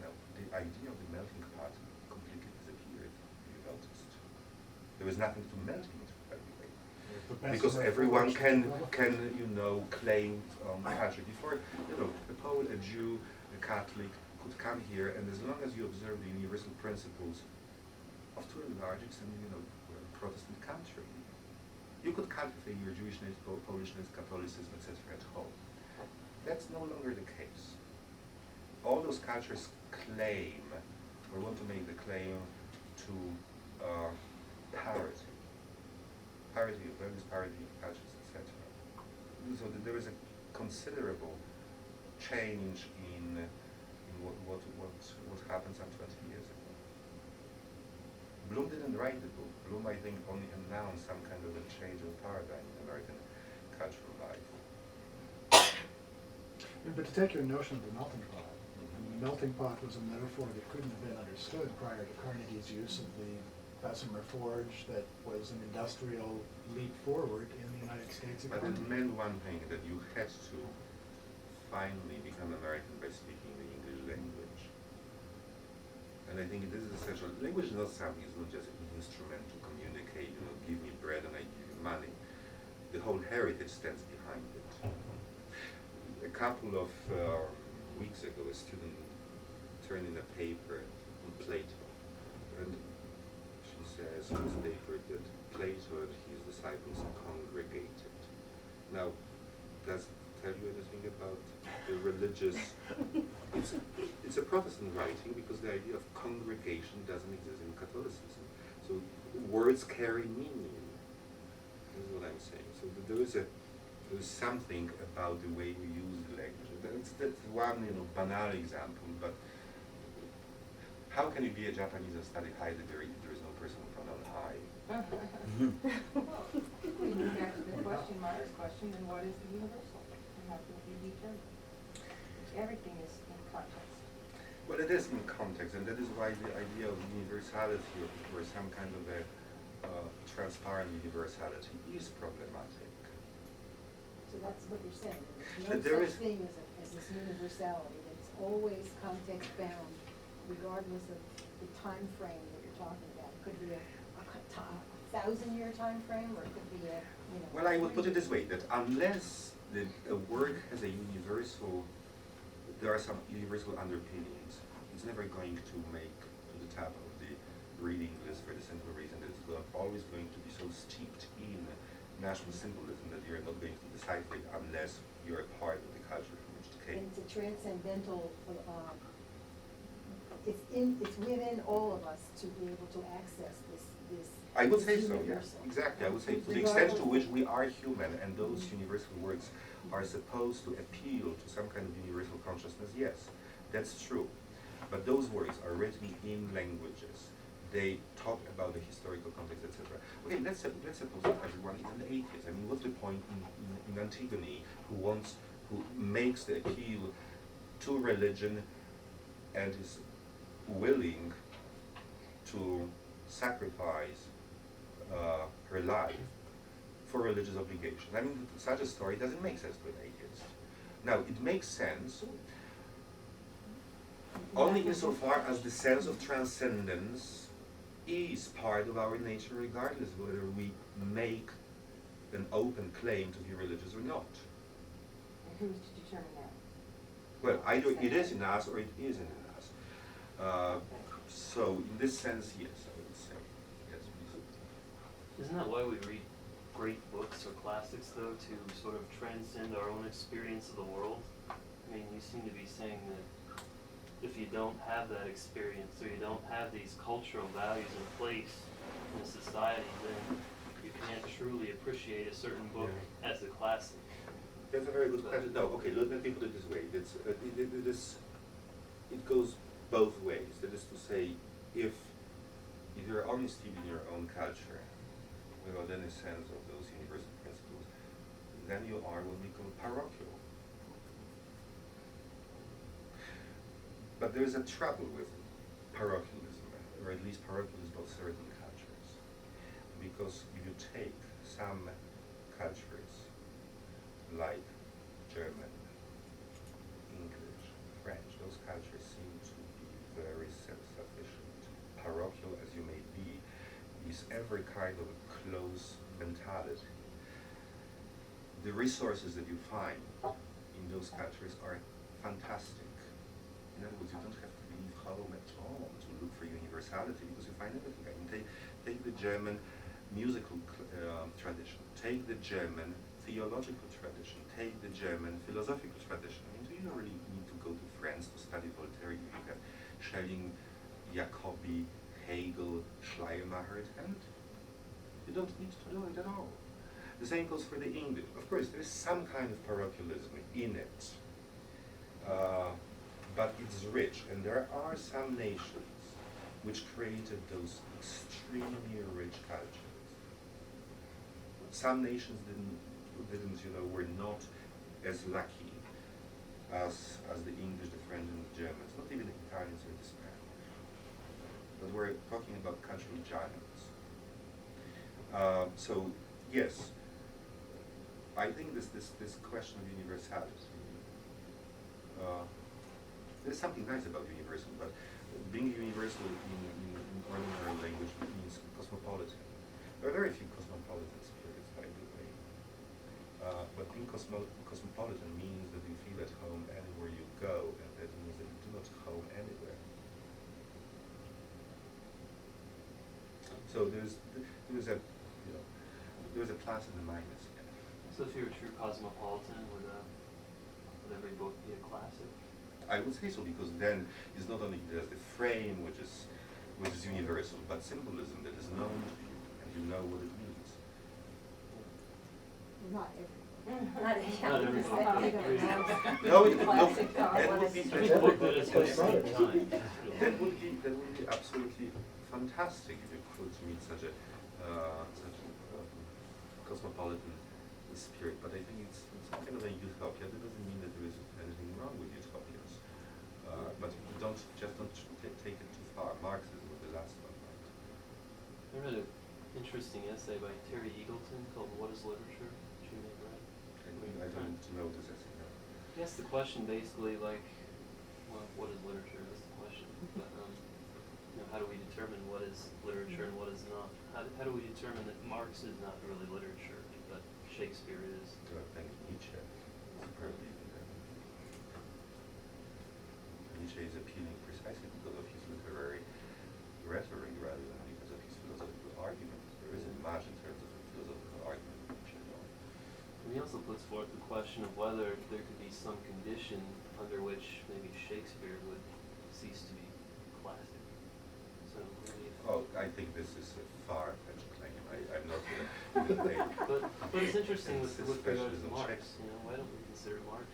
S2: Now, the idea of the melting pot completely disappeared, if you noticed. There was nothing to melt into anyway. Because everyone can claim culture. Before, a Pole, a Jew, a Catholic could come here, and as long as you observe the universal principles of to a large extent, Protestant country, you could cultivate your Jewishness, Polishness, Catholicism, etc. at home. That's no longer the case. All those cultures claim, or want to make the claim to parity of values, parity of cultures, etc. So there is a considerable change in what happened some 20 years ago. Bloom didn't write the book. Bloom, I think, only announced some kind of a change of paradigm in American cultural life.
S8: But to take your notion of the melting pot, the melting pot was a metaphor that couldn't have been understood prior to Carnegie's use of the Bessemer Forge that was an industrial leap forward in the United States
S2: But
S8: economy.
S2: it meant one thing, that you had to finally become American by speaking the English language. And I think this is essential. Language is not something, it's not just an instrument to communicate, give me bread and I give you money. The whole heritage stands behind it. A couple of weeks ago, a student turned in a paper on Plato, and she says in this paper that Plato and his disciples congregated. Now, does it tell you anything about the religious? It's a Protestant writing because the idea of congregation doesn't exist in Catholicism. So words carry meaning. This is what I'm saying. So there is something about the way we use the language. That's one banal example, but how can you be a Japanese and study Heidegger if there is no personal pronoun I?
S3: We move back to the question, Myers' question, then what is the universal? And how can it be determined? Everything is in context.
S2: Well, it is in context, and that is why the idea of universality or some kind of a transparent universality is problematic.
S5: So that's what you're saying.
S2: But
S5: There's no
S2: there
S5: such
S2: is-
S5: thing as this universality. It's always context bound, regardless of the time frame that you're talking about. It could be a 1,000-year time frame, or it could be a,
S2: Well, I would put it this way, that unless a word has a universal, there are some universal underpinnings, it's never going to make to the top of the reading list for the simple reason that it's always going to be so steeped in national symbolism that you're not going to decipher it unless you're a part of the culture from which it came.
S5: And it's a transcendental, it's within all of us to be able to access this
S2: I would
S5: this
S2: say so, yes,
S5: universal.
S2: exactly. I would say to the extent to which we are human and those universal words are supposed to appeal to some kind of universal consciousness, yes, that's true. But those words are written in languages. They talk about the historical context, etc. Okay, let's suppose that everyone is an atheist. I mean, what's the point in Antigone who makes the appeal to religion and is willing to sacrifice her life for religious obligation? I mean, such a story doesn't make sense to an atheist. Now, it makes sense only insofar as the sense of transcendence is part of our nature, regardless whether we make an open claim to be religious or not.
S3: And who's to determine that?
S2: Well, either it is in us or it isn't in us. So, in this sense, yes, I would say. Yes, please.
S4: Isn't that why we read great books or classics, though, to sort of transcend our own experience of the world? I mean, you seem to be saying that if you don't have that experience, or you don't have these cultural values in place in a society, then you can't truly appreciate a certain book as a classic.
S2: That's a very good question. No, okay, let me put it this way. It goes both ways. That is to say, if you're only steeped in your own culture, without any sense of those universal principles, then you are what we call parochial. But there's a trouble with parochialism, or at least parochialism of certain cultures. Because if you take some cultures, like German, English, French, those cultures seem to be very self-sufficient. Parochial as you may be, is every kind of a close mentality. The resources that you find in those cultures are fantastic. In other words, you don't have to leave home at all to look for universality because you find everything. I mean, take the German musical tradition, take the German theological tradition, take the German philosophical tradition. I mean, do you really need to go to France to study Voltaire? You have Schelling, Jacobi, Hegel, Schleiermacher at hand. You don't need to do it at all. The same goes for the English. Of course, there is some kind of parochialism in it. But it's rich, and there are some nations which created those extremely rich cultures. Some nations were not as lucky as the English, the French, and the Germans, not even the Italians or the Spanish. But we're talking about cultural giants. So yes, I think this question of universality. There's something nice about universal, but being universal in ordinary language means cosmopolitan. There are very few cosmopolitan spirits, by the way. But being cosmopolitan means that you feel at home anywhere you go, and that means that you do not home anywhere. So there's a plus and a minus.
S4: So if you're a true cosmopolitan, would every book be a classic?
S2: I would say so, because then it's not only there's the frame which is universal, but symbolism that is known to you, and you know what it means.
S5: Not every.
S4: Not every book.
S2: No, it
S3: Classic
S2: that would be
S4: Every book that is going to take time.
S2: that would be absolutely fantastic if you could meet such a cosmopolitan spirit. But I think it's kind of a utopia. That doesn't mean that there is anything wrong with utopias. But don't take it too far. Marxism was the last one.
S4: I read an interesting essay by Terry Eagleton called "What is Literature?" Which you may have read.
S2: I don't know this essay. No.
S4: He asked the question basically like, well, what is literature? That's the question. But how do we determine what is literature and what is not? How do we determine that Marx is not really literature, but Shakespeare is?
S2: I think Nietzsche superbly. Nietzsche is appealing precisely because of his literary rhetoric rather than because of his philosophical argument. There isn't much in terms of philosophical argument in Nietzsche at all.
S4: And he also puts forth the question of whether there could be some condition under which maybe Shakespeare would cease to be classic. So, what do you think?
S2: Oh, I think this is a far-fetched claim. I'm not going to
S4: But it's interesting with regard to
S2: specialism
S4: Marx. Why don't we consider Marx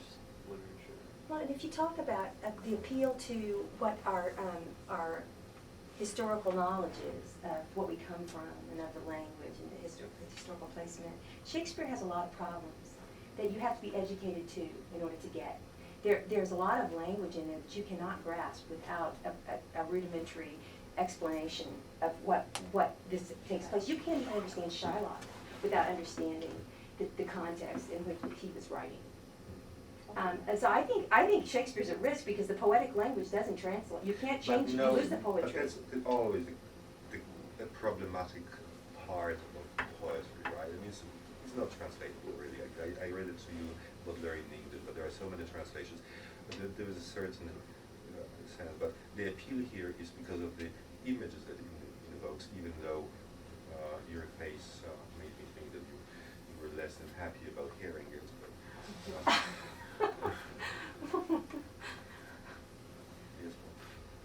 S4: literature?
S9: Well, and if you talk about the appeal to what our historical knowledge is, of what we come from, and of the language and the historical placement, Shakespeare has a lot of problems that you have to be educated to in order to get. There's a lot of language in there that you cannot grasp without a rudimentary explanation of what this takes place. You can't even understand Shylock without understanding the context in which he was writing. And so I think Shakespeare's at risk because the poetic language doesn't translate. You can't change, you lose the poetry.
S2: But that's always the problematic part of poetry, right? I mean, it's not translatable, really. I read it to you, Baudelaire in English, but there are so many translations. But there is a certain sense. But the appeal here is because of the images that it invokes, even though your face made me think that you were less than happy about hearing it. But,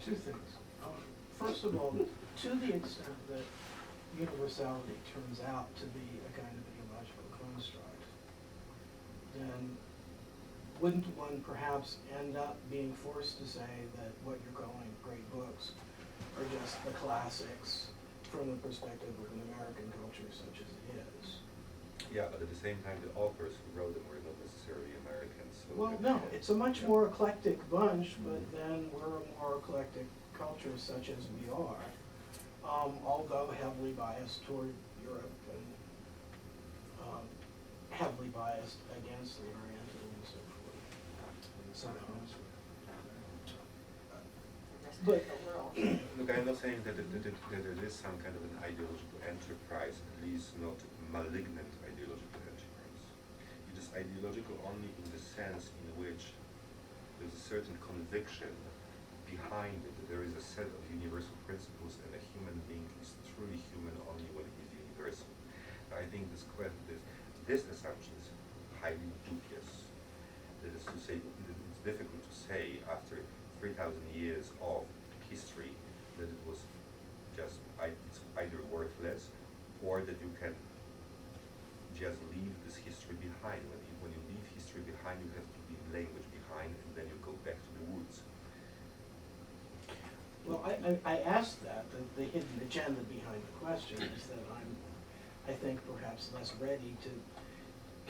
S10: Two things. First of all, to the extent that universality turns out to be a kind of ideological construct, then wouldn't one perhaps end up being forced to say that what you're calling great books are just the classics from the perspective of an American culture such as it is?
S2: Yeah, but at the same time, the authors who wrote them were not necessarily Americans. So
S10: Well, no, it's a much more eclectic bunch, but then we're a more eclectic culture such as we are, although heavily biased toward Europe and heavily biased against the Oriental and so forth.
S8: In the Southern Hemisphere.
S10: But
S2: look, I'm not saying that there is some kind of an ideological enterprise, at least not malignant ideological enterprise. It is ideological only in the sense in which there's a certain conviction behind it, that there is a set of universal principles and a human being is truly human only when he is universal. I think this assumption is highly dubious. That is to say, it's difficult to say after 3,000 years of history that it was just it's either worthless or that you can just leave this history behind. When you leave history behind, you have to leave language behind, and then you go back to the woods.
S10: well, I asked that. The hidden agenda behind the question is that I think perhaps less ready to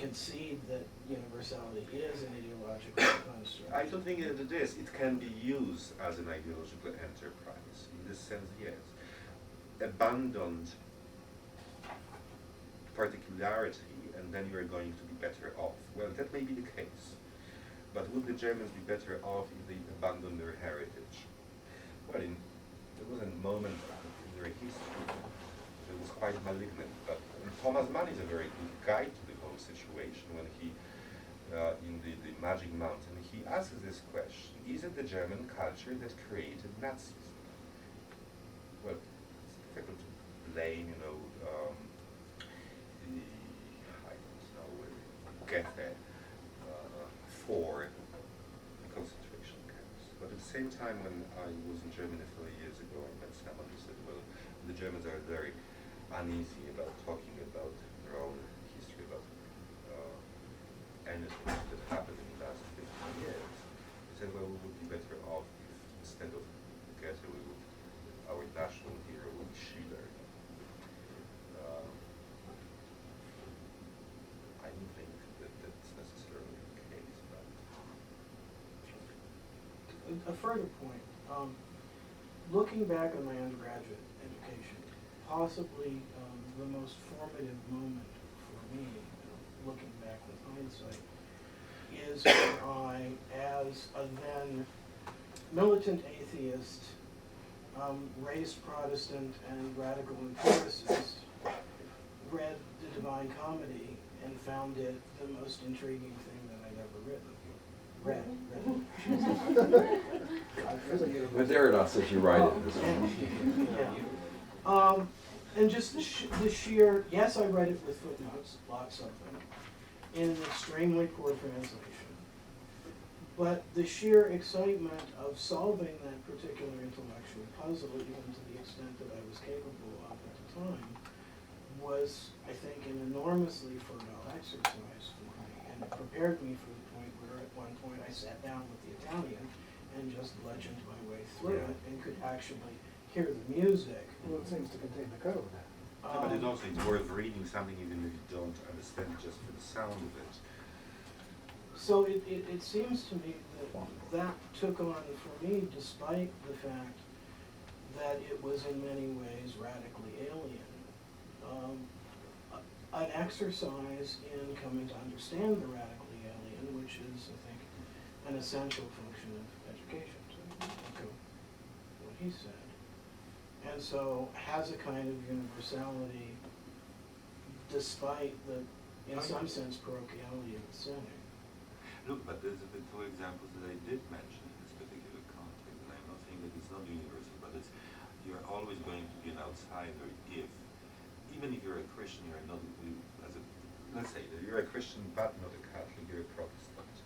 S10: concede that universality is an ideological construct.
S2: I don't think that it is. It can be used as an ideological enterprise. In this sense, yes. Abandoned particularity, and then you are going to be better off. Well, that may be the case. But would the Germans be better off if they abandoned their heritage? Well, there was a moment in their history that was quite malignant. But Thomas Mann is a very good guide to the whole situation when he, in the Magic Mountain, he asks this question: is it the German culture that created Nazism? Well, it's difficult to blame, I don't know, Goethe for the concentration camps. But at the same time, when I was in Germany 4 years ago, I met someone who said, well, the Germans are very uneasy about talking about their own history, about anything that happened in the last 50 years. He said, well, we would be better off if instead of Goethe, our national hero would be Schiller. I don't think that that's necessarily the case, but
S10: A further point, looking back on my undergraduate education, possibly the most formative moment for me, looking back with hindsight, is when I, as a then militant atheist, raised Protestant and radical empiricist, read the Divine Comedy and found it the most intriguing thing that I'd ever written. Read.
S6: But Derrida says you write it.
S10: Yeah. And just the sheer, yes, I read it with footnotes, lots of them, in an extremely poor translation. But the sheer excitement of solving that particular intellectual puzzle, even to the extent that I was capable of at the time, was, I think, an enormously fertile exercise for me. And it prepared me for the point where at one point I sat down with the Italian and just legended my way through it and could actually hear the music.
S8: Well, it seems to contain the code.
S2: but it's also worth reading something even if you don't understand it just for the sound of it.
S10: So it seems to me that took on for me, despite the fact that it was in many ways radically alien, an exercise in coming to understand the radically alien, which is, I think, an essential function of education, to echo what he said. And so has a kind of universality despite the, in some sense, parochiality of the setting.
S2: Look, but there's the two examples that I did mention in this particular context, and I'm not saying that it's not universal, but it's you're always going to be an outsider if, even if you're a Christian, you're not, let's say that you're a Christian but not a Catholic, you're a Protestant.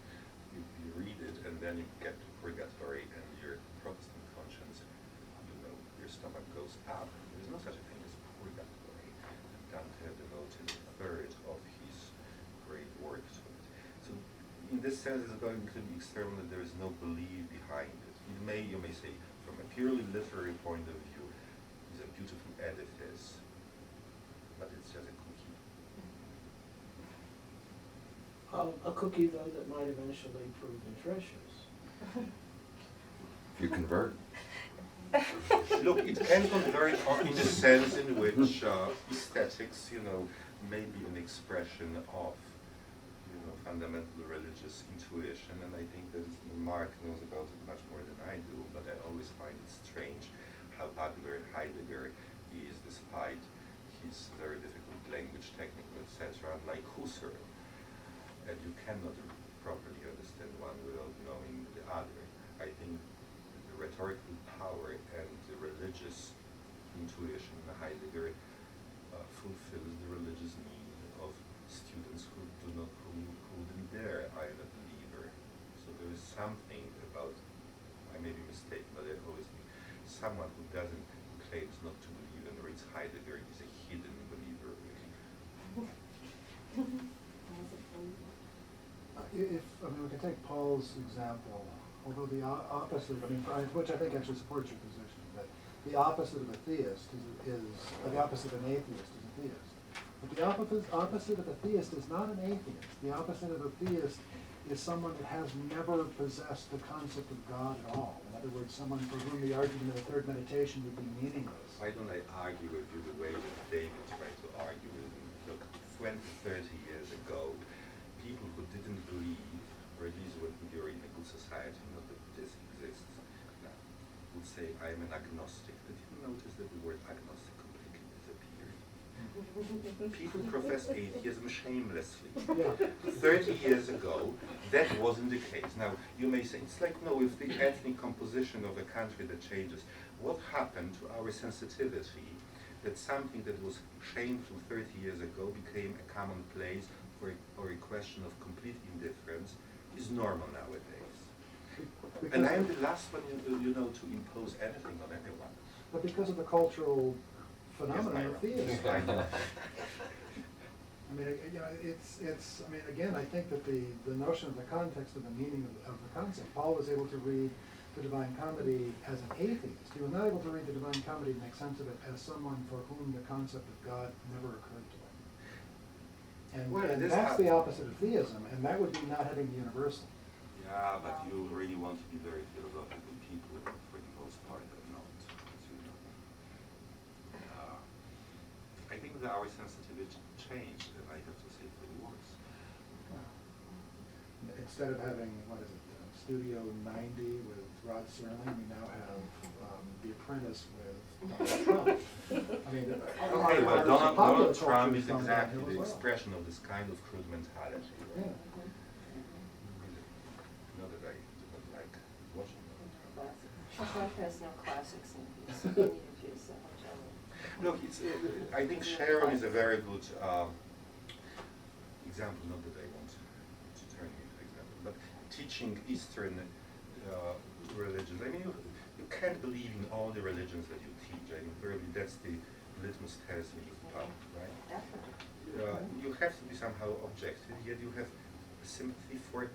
S2: You read it and then you get to purgatory and your Protestant conscience your stomach goes up. There is no such a thing as purgatory. Dante devoted a third of his great work to it. So in this sense, it's going to be external, that there is no belief behind it. You may say, from a purely literary point of view, it's a beautiful edifice, but it's just a cookie.
S10: A cookie, though, that might eventually prove nutritious.
S6: If you convert.
S2: Look, it can convert in the sense in which aesthetics, may be an expression of, fundamental religious intuition, and I think that Mark knows about it much more than I do, but I always find it strange how popular Heidegger is, despite his very difficult language, technical, etc., like Husserl. And you cannot properly understand one without knowing the other. I think the rhetorical power and the religious intuition in Heidegger fulfills the religious need of students who wouldn't dare either believer. So there is something about, I may be mistaken, but I always think someone who claims not to believe and reads Heidegger is a hidden believer, really.
S8: We can take Paul's example, although the opposite, which I think actually supports your position, that the opposite of a theist the opposite of an atheist is a theist. But the opposite of a theist is not an atheist. The opposite of a theist is someone that has never possessed the concept of God at all. In other words, someone for whom the argument of the third meditation would be meaningless.
S2: Why don't I argue with you the way that David tried to argue with me? Look, 20, 30 years ago, people who didn't believe religion would be in a good society, not that this exists, would say, I'm an agnostic. Did you notice that the word agnostic completely disappeared? People profess atheism shamelessly.
S8: Yeah.
S2: 30 years ago, that wasn't the case. Now, you may say, it's like, no, if the ethnic composition of a country that changes, what happened to our sensitivity that something that was shameful 30 years ago became a commonplace or a question of complete indifference is normal nowadays. And I am the last one, to impose anything on anyone.
S8: But because of the cultural phenomenon of theism.
S2: I know.
S8: Again, I think that the notion of the context of the meaning of the concept, Paul was able to read the Divine Comedy as an atheist. He was not able to read the Divine Comedy and make sense of it as someone for whom the concept of God never occurred to him. And that's the opposite of theism, and that would be not having the universal.
S2: Yeah, but you really want to be very philosophical people, for the most part, are not, as you know. I think that our sensitivity changed, and I have to say for the worse.
S8: Instead of having, Studio 90 with Rod Serling, we now have The Apprentice with Donald Trump.
S2: Okay, well, Donald Trump is exactly the expression of this kind of crude mentality.
S8: Yeah.
S2: Not that I do not like watching Donald Trump.
S3: Trump has no classics in his opinion of his
S2: Look, I think Sharon is a very good example, not that I want to turn you into example, but teaching Eastern religions. You can't believe in all the religions that you teach. Really, that's the litmus test you just found, right?
S3: Definitely.
S2: You have to be somehow objective, yet you have sympathy for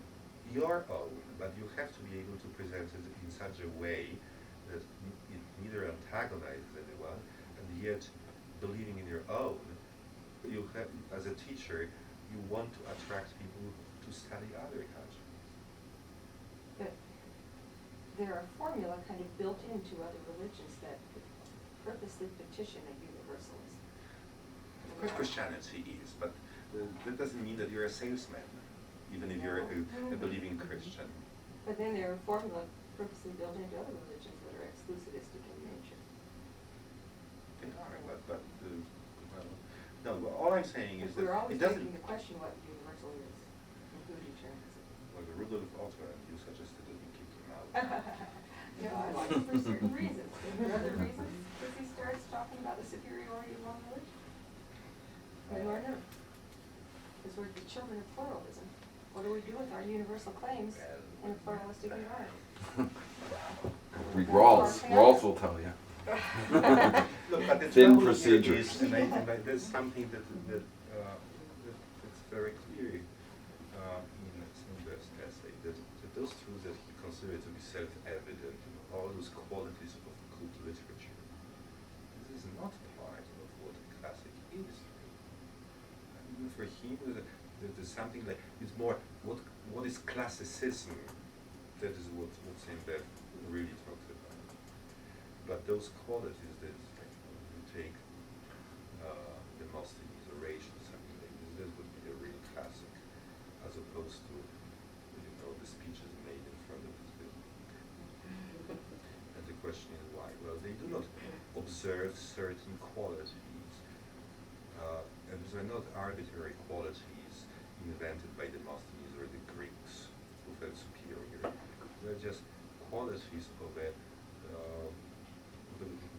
S2: your own, but you have to be able to present it in such a way that it neither antagonizes anyone, and yet believing in your own, you have, as a teacher, you want to attract people to study other cultures.
S3: But there are formula kind of built into other religions that purposely petition a universalism.
S2: Of course Christianity is, but that doesn't mean that you're a salesman, even if you're a believing Christian.
S3: But then there are formula purposely built into other religions that are exclusivistic in nature.
S2: They are, but all I'm saying is that
S3: We're always
S2: it doesn't.
S3: asking the question what universal is, and who determines it.
S2: Well, the Rudolf Otto, and you suggested that we kick him out.
S3: No, I like it for certain reasons. Are there other reasons? Because he starts talking about the superiority of one religion. And we're not. Because we're the children of pluralism. What do we do with our universal claims in a pluralistic environment?
S6: Read Rawls. Rawls will tell you.
S2: Look, but the
S6: Thin
S2: trouble here
S6: procedures.
S2: is, and there's something that's very clear in Sandberg's essay, that those truths that he considered to be self-evident, all those qualities of good literature, this is not part of what a classic is. I mean, for him, there's something like, it's more, what is classicism? That is what Sandberg really talks about. But those qualities that, like, you take Demosthenes' oration, something like this would be a real classic, as opposed to, the speeches made in front of his building. And the question is why? Well, they do not observe certain qualities, and these are not arbitrary qualities invented by Demosthenes or the Greeks who felt superior. They're just qualities of a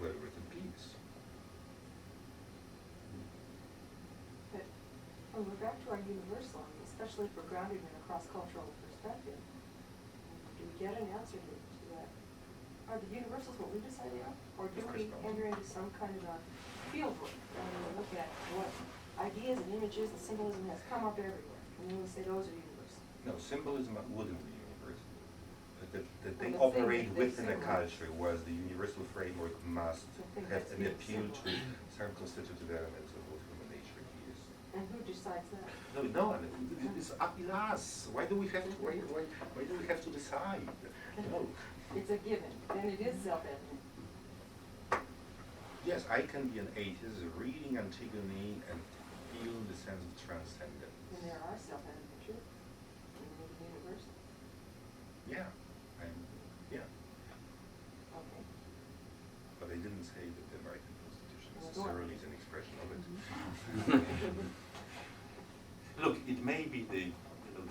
S2: well-written piece.
S3: But when we're back to our universal, I mean, especially if we're grounded in a cross-cultural perspective, do we get an answer to that? Are the universals what we decide they are? Or do
S2: Of
S3: we
S2: course not.
S3: enter into some kind of a field work, and we look at what ideas and images and symbolism has come up everywhere, and then we say those are universal?
S2: No, symbolism wouldn't be universal. That they
S3: Well, the thing
S2: operate
S3: that they
S2: within a
S3: symbolize.
S2: culture, whereas the universal framework must
S3: The thing
S2: have
S3: that's
S2: an
S3: being
S2: appeal to
S3: symbolized.
S2: some constitutive elements of what human nature is.
S3: And who decides that?
S2: No, it's up to us. Why do we have to? Why do we have to decide? No.
S3: It's a given, then it is self-evident.
S2: Yes, I can be an atheist reading Antigone and feel the sense of transcendence.
S3: And there are self-evident truths in the universal.
S2: Yeah, yeah.
S3: Okay.
S2: But I didn't say that the American Constitution
S3: Well,
S2: necessarily is an expression of it.
S3: Mm-hmm.
S2: Look, it may be the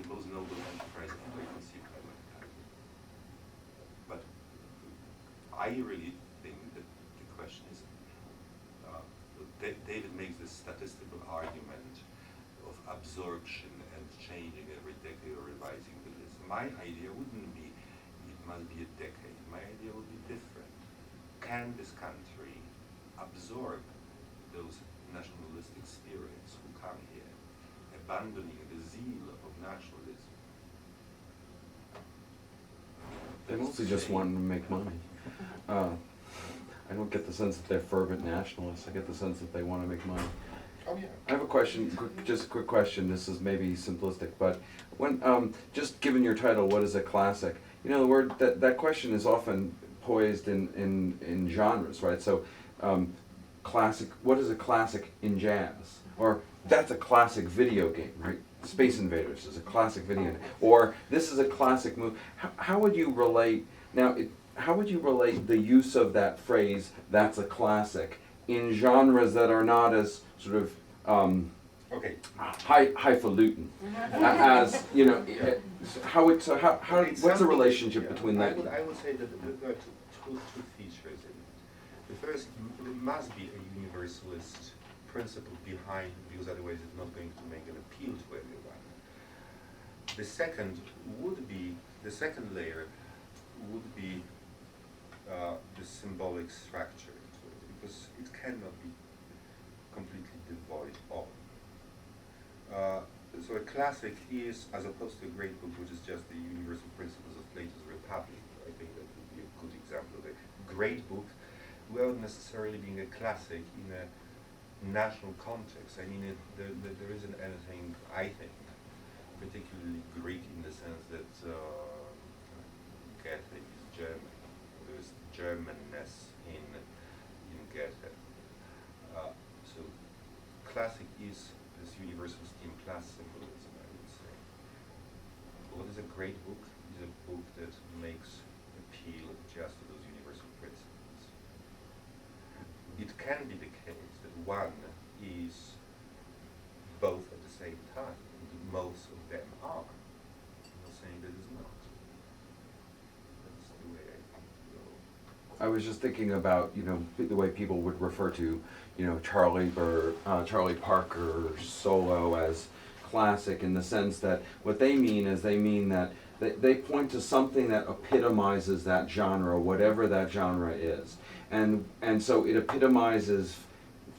S2: most noble enterprise ever conceived by mankind. But I really think that the question is, David makes this statistical argument of absorption and changing every decade or revising the list. My idea wouldn't be, it must be a decade. My idea would be different. Can this country absorb those nationalistic spirits who come here, abandoning the zeal of nationalism?
S6: They
S2: That's
S6: mostly
S2: to
S6: just
S2: say-
S6: want to make money. I don't get the sense that they're fervent nationalists. I get the sense that they want to make money.
S2: Oh, yeah.
S6: I have a question, just a quick question. This is maybe simplistic, but when just given your title, what is a classic? The word that question is often poised in genres, right? So, classic. What is a classic in jazz? Or that's a classic video game, right? Space Invaders is a classic video game. Or this is a classic movie. How would you relate now? How would you relate the use of that phrase, that's a classic, in genres that are not as sort of
S2: Okay.
S6: highfalutin as, how what's the relationship between that?
S2: I would say that there are two features in it. The first, there must be a universalist principle behind, because otherwise it's not going to make an appeal to everyone. The second layer would be the symbolic structure, because it cannot be completely devoid of. So a classic is, as opposed to a great book, which is just the universal principles of Plato's Republic. I think that would be a good example of a great book, without necessarily being a classic in a national context. I mean, there isn't anything, I think, particularly Greek in the sense that Goethe is German. There's Germanness in Goethe. So classic is this universal steam plus symbolism, I would say. What is a great book? It is a book that makes appeal just to those universal principles. It can be the case that one is both at the same time, and most of them are. I'm not saying that it's not. That's the way I go.
S6: I was just thinking about, the way people would refer to, Charlie Parker's solo as classic, in the sense that what they mean is that they point to something that epitomizes that genre, whatever that genre is. And so it epitomizes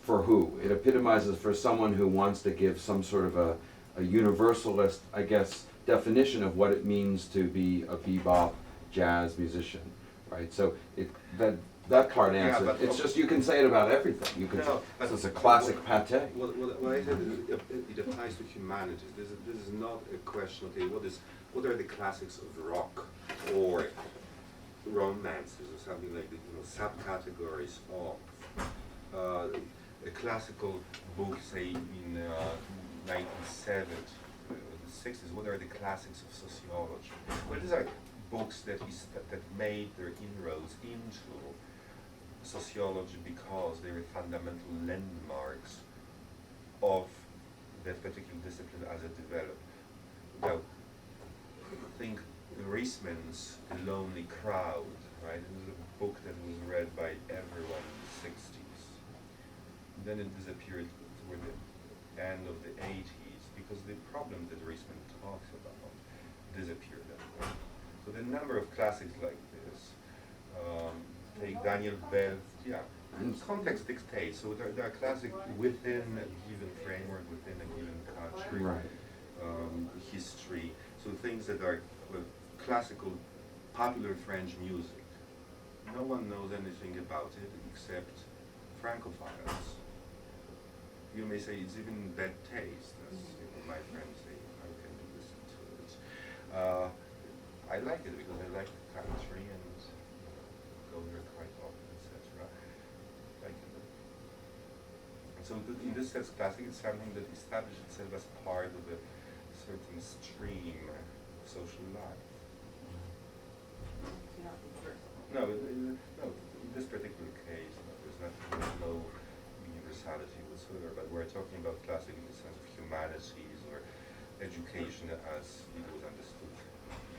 S6: for who? It epitomizes for someone who wants to give some sort of a universalist, I guess, definition of what it means to be a bebop jazz musician, right? So that part
S2: Yeah,
S6: answered.
S2: but-
S6: It's just you can say it about everything. You can.
S2: No, but
S6: It's a classic pate.
S11: What I said is it applies to humanities. This is not a question, okay, what are the classics of rock or romances or something like that, subcategories of a classical book, say in 1970s, the 60s, what are the classics of sociology? Well, these are books that made their inroads into sociology because they were fundamental landmarks of that particular discipline as it developed. Now, think Reisman's The Lonely Crowd, right? It was a book that was read by everyone in the 60s. Then it disappeared toward the end of the 80s because the problems that Reisman talks about disappeared at that point. So the number of classics like this, take Daniel Bell, yeah, context dictates. So there are classics within a given framework, within a given country,
S6: Right.
S11: history. So things that are classical, popular French music. No one knows anything about it except Francophiles. You may say it's even bad taste, as my friends say. How can you listen to it? I like it because I like the country and go there quite often, etc. Like it. So in this sense, classic is something that established itself as part of a certain stream of social life. No, in this particular case, there's no universality whatsoever, but we're talking about classic in the sense of humanities or education as it was understood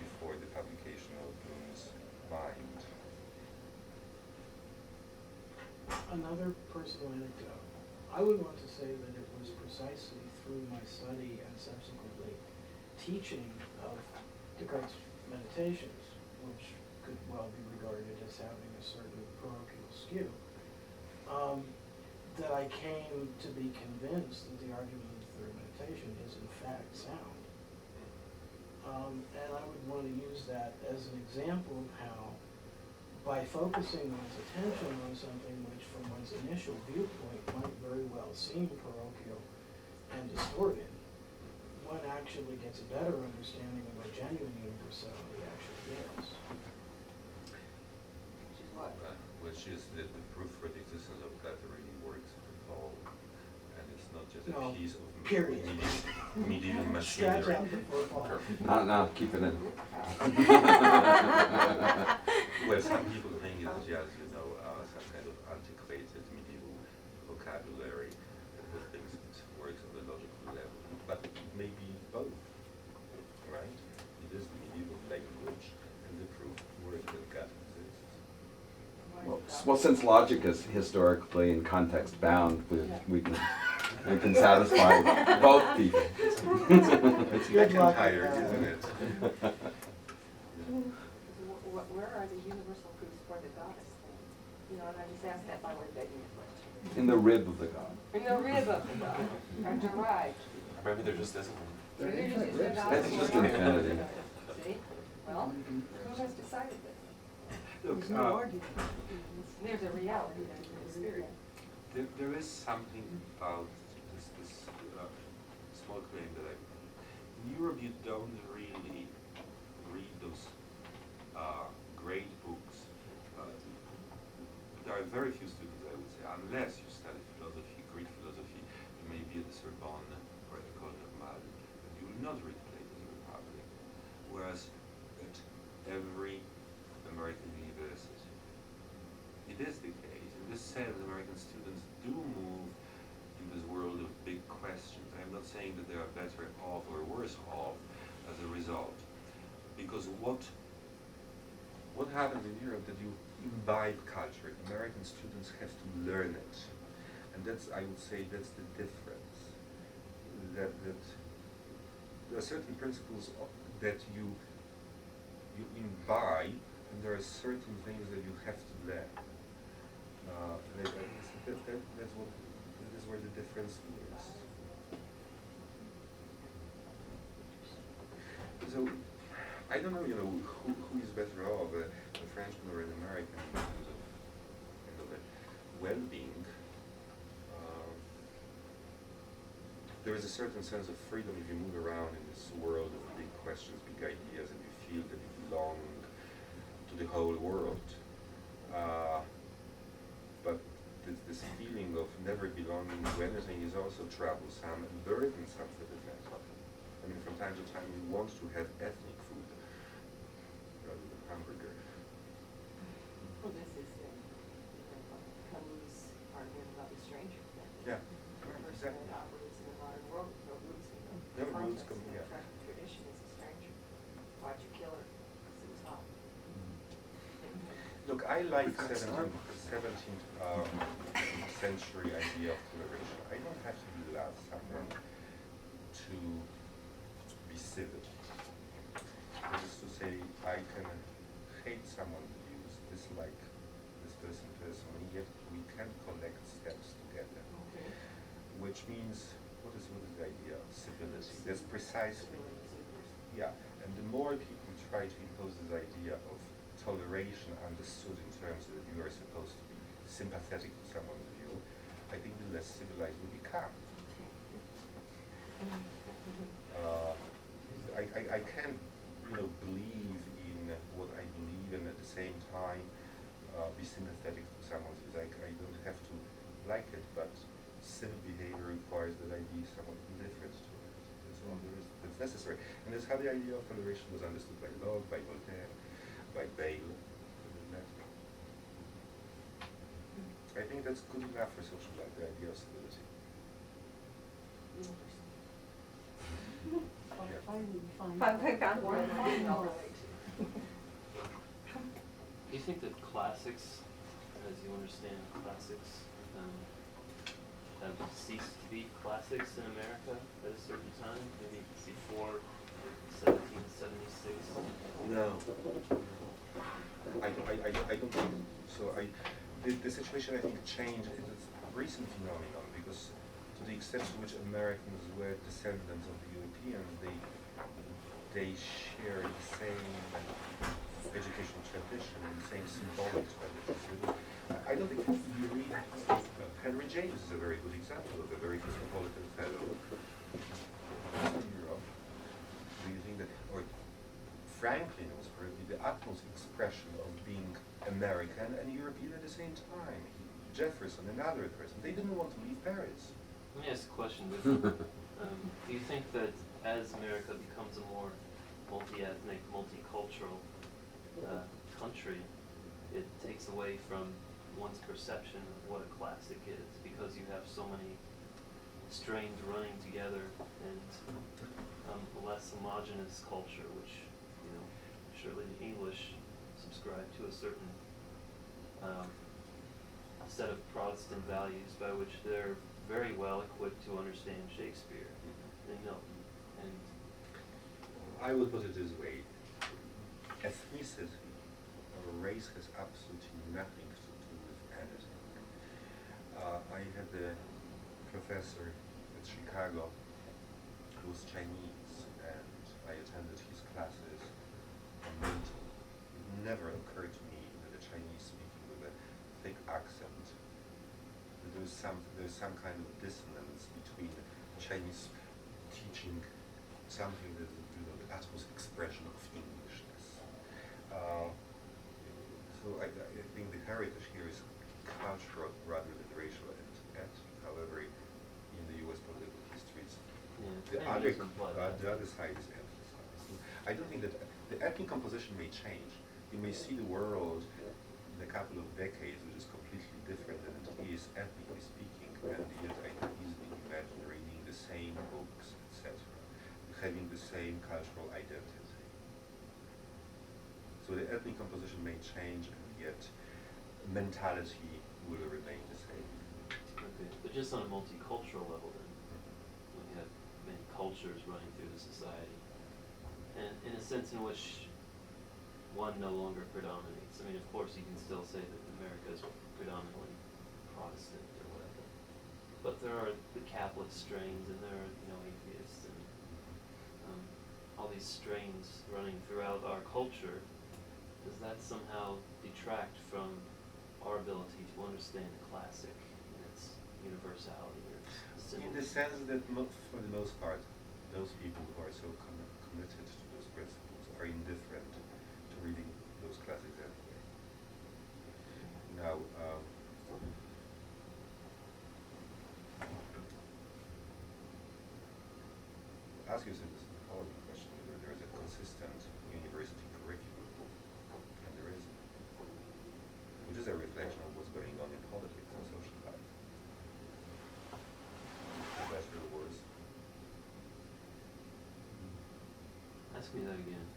S11: before the publication of Bloom's Mind.
S10: Another personal anecdote. I would want to say that it was precisely through my study and subsequently teaching of Descartes' meditations, which could well be regarded as having a certain parochial skew, that I came to be convinced that the argument of the third meditation is in fact sound. And I would want to use that as an example of how, by focusing one's attention on something which from one's initial viewpoint might very well seem parochial and distorted, one actually gets a better understanding of what genuine universality actually is.
S3: Which is what?
S2: Which is that the proof for the existence of God really works at all, and it's not just a
S10: No,
S2: piece of
S10: period.
S2: medieval
S10: Scratch
S2: machinery.
S10: out the football.
S6: No, keep it in.
S2: Well, some people think it's just, some kind of antiquated medieval vocabulary that thinks it works on the logical level. But it may be both, right? It is the medieval language, and the proof works that God exists.
S6: Well, since logic is historically and context bound, we can satisfy both people.
S2: It's
S10: Good luck.
S2: McIntyre, isn't it?
S3: Where are the universal proofs for the goddess thing? And I just asked that by way of begging a question.
S6: In the rib of the god.
S3: In the rib of the god, Dr. Wright.
S1: Maybe there just isn't one.
S8: They're
S3: Maybe
S8: infinite
S3: it's
S8: ribs.
S3: just
S6: It's just infinity.
S3: See? Well, who has decided this?
S11: Look,
S5: There's no argument.
S3: There's a reality, there's a spirit.
S2: There is something about this small claim that in Europe you don't really read those great books. There are very few students, I would say, unless you study philosophy, Greek philosophy, you may be at the Sorbonne or at the École Normale, but you will not read Plato's Republic. Whereas at every American university, it is the case. In this sense, American students do move in this world of big questions. I'm not saying that they are better off or worse off as a result. Because what happens in Europe that you imbibe culture. American students have to learn it. And that's, I would say, that's the difference. That there are certain principles that you imbibe, and there are certain things that you have to learn. That is where the difference is. So, I don't know, who is better off, a Frenchman or an American in terms of, well-being. There is a certain sense of freedom if you move around in this world of big questions, big ideas, and you feel that you belong to the whole world. But this feeling of never belonging to anything is also troublesome and burdensome for the French. I mean, from time to time we want to have ethnic food rather than hamburger.
S3: Well, this is Camus' argument about the stranger thing.
S2: Yeah,
S3: Person
S2: exactly.
S3: that operates in the modern world with no roots in the
S2: No roots
S3: context,
S2: come-
S3: no
S2: yeah.
S3: tradition, is a stranger. Why'd you kill her? 'Cause it was hot.
S2: Look, I like 17th century idea of toleration. I don't have to love someone to be civil. That is to say, I can hate someone who dislike this person personally, yet we can collect steps together.
S3: Okay.
S2: Which means, what is the idea of civility? That's precisely, yeah. And the more people try to impose this idea of toleration understood in terms that you are supposed to be sympathetic to someone's view, I think the less civilized we become. I can't, believe in what I believe and at the same time be sympathetic to someone's views. I don't have to like it, but civil behavior requires that I be somewhat indifferent to it. That's all there is. That's necessary. And that's how the idea of toleration was understood by Locke, by Voltaire, by Bale. I think that's good enough for social life, the idea of civility. Yeah.
S5: Finally, we find.
S3: Finally found one
S5: Finally.
S3: thing I'll relate to.
S4: Do you think that classics, as you understand classics, have ceased to be classics in America at a certain time, maybe before 1776?
S2: No. I don't think so. The situation, I think, changed. It's a recent phenomenon because to the extent to which Americans were descendants of the Europeans, they share the same educational tradition and the same symbolic tradition. I don't think you read Henry James is a very good example of a very cosmopolitan fellow in Europe. Do you think that, or Franklin was probably the utmost expression of being American and European at the same time. Jefferson, another person, they didn't want to leave Paris.
S4: Let me ask a question differently. Do you think that as America becomes a more multi-ethnic, multicultural country, it takes away from one's perception of what a classic is because you have so many strains running together and a less homogeneous culture, which, surely the English subscribe to a certain set of Protestant values by which they're very well equipped to understand Shakespeare and Milton. And
S2: I would put it this way. Ethnicity or race has absolutely nothing to do with anything. I had a professor at Chicago who was Chinese, and I attended his classes on Milton. It never occurred to me that a Chinese speaking with a thick accent, that there's some kind of dissonance between Chinese teaching something that is the utmost expression of Englishness. So I think the heritage here is cultural rather than racial and however in the US political history the other side is emphasized. I don't think that the ethnic composition may change. You may see the world in a couple of decades which is completely different than it is ethnically speaking, and yet I can easily imagine reading the same books, etc., having the same cultural identity. So the ethnic composition may change, and yet mentality will remain the same.
S4: okay, but just on a multicultural level then, when you have many cultures running through the society, and in a sense in which one no longer predominates. I mean, of course, you can still say that America is predominantly Protestant or whatever. But there are the Catholic strains, and there are, you know, atheists, and all these strains running throughout our culture. Does that somehow detract from our ability to understand the classic in its universality or its
S2: In the
S4: symbolism?
S2: sense that for the most part, those people who are so committed to those principles are indifferent to reading those classics anyway. Now, ask yourself this following question: whether there is a consistent university curriculum, and there isn't, which is a reflection of what's going on in politics and social life. For better or worse.
S4: Ask me that again.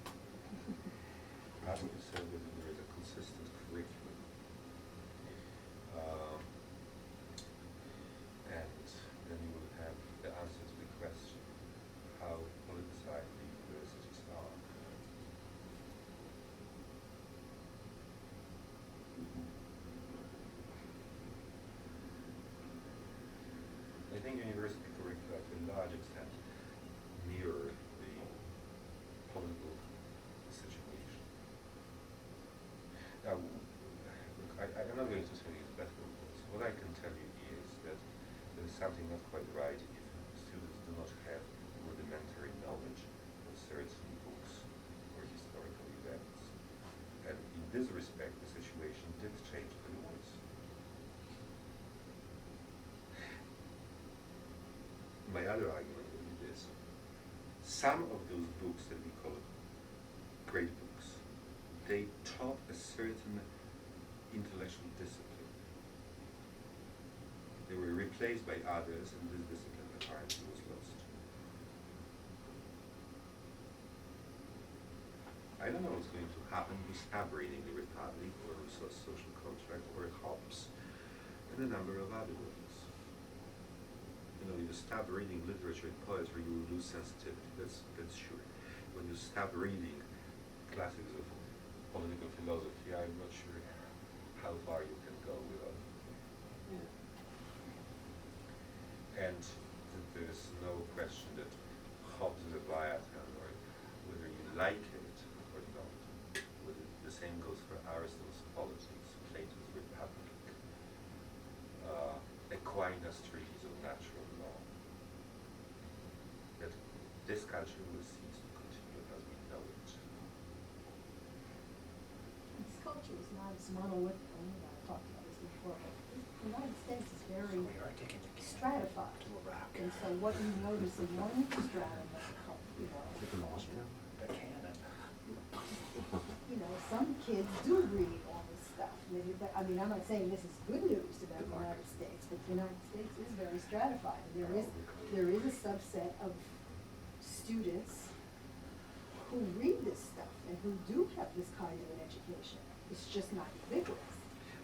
S2: Ask yourself whether there is a consistent curriculum. And then you will have the answer to the question, how politicized the universities are. I think university curricula to a large extent mirror the political situation. Now, look, I'm not going to tell you the better or worse. What I can tell you is that there is something not quite right if students do not have rudimentary knowledge of certain books or historical events. And in this respect, the situation did change for the worse. My other argument would be this. Some of those books that we call great books, they taught a certain intellectual discipline. They were replaced by others, and this discipline apparently was lost. I don't know what's going to happen with Stab reading The Republic, or Rousseau's Social Contract, or Hobbes, and a number of other works. You know, if you stop reading literature and poetry, you will lose sensitivity, that's sure. When you stop reading classics of political philosophy, I'm not sure how far you can go without.
S4: Yeah.
S2: And there's no question that Hobbes' Leviathan, or whether you like it or not, whether the same goes for Aristotle's Politics, Plato's Republic, Aquinas' Treatise of Natural Law, that this culture will cease to continue as we know it.
S5: This culture is not as monolithic, I mean, I've talked about this before, but the United States is very stratified. And so what you notice in one stratum of the culture, you know, some kids do read all this stuff. Maybe, but, I mean, I'm not saying this is good news about the United States, but the United States is very stratified. And there is a subset of students who read this stuff and who do have this kind of an education. It's just not ubiquitous.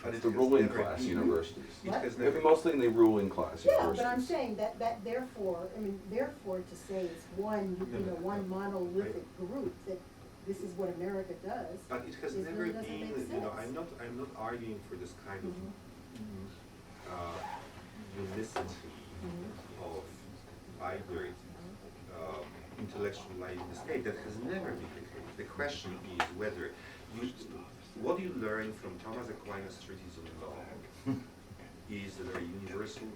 S2: But
S6: It's
S2: it
S6: the
S2: has
S6: ruling
S2: never
S6: class
S2: been-
S6: universities.
S2: It
S5: What?
S2: has
S6: They're
S2: never.
S6: mostly in the ruling class
S5: Yeah,
S6: universities.
S5: but I'm saying that therefore, I mean, therefore to say it's one, you know, one monolithic group, that this is what America does.
S2: But it has
S5: It
S2: never
S5: really doesn't
S2: been,
S5: make
S2: you know,
S5: sense.
S2: I'm not arguing for this kind of unicity of either intellectual life in the state. That has never been the case. The question is whether what you learn from Thomas Aquinas' Treatise on Law is that there are universal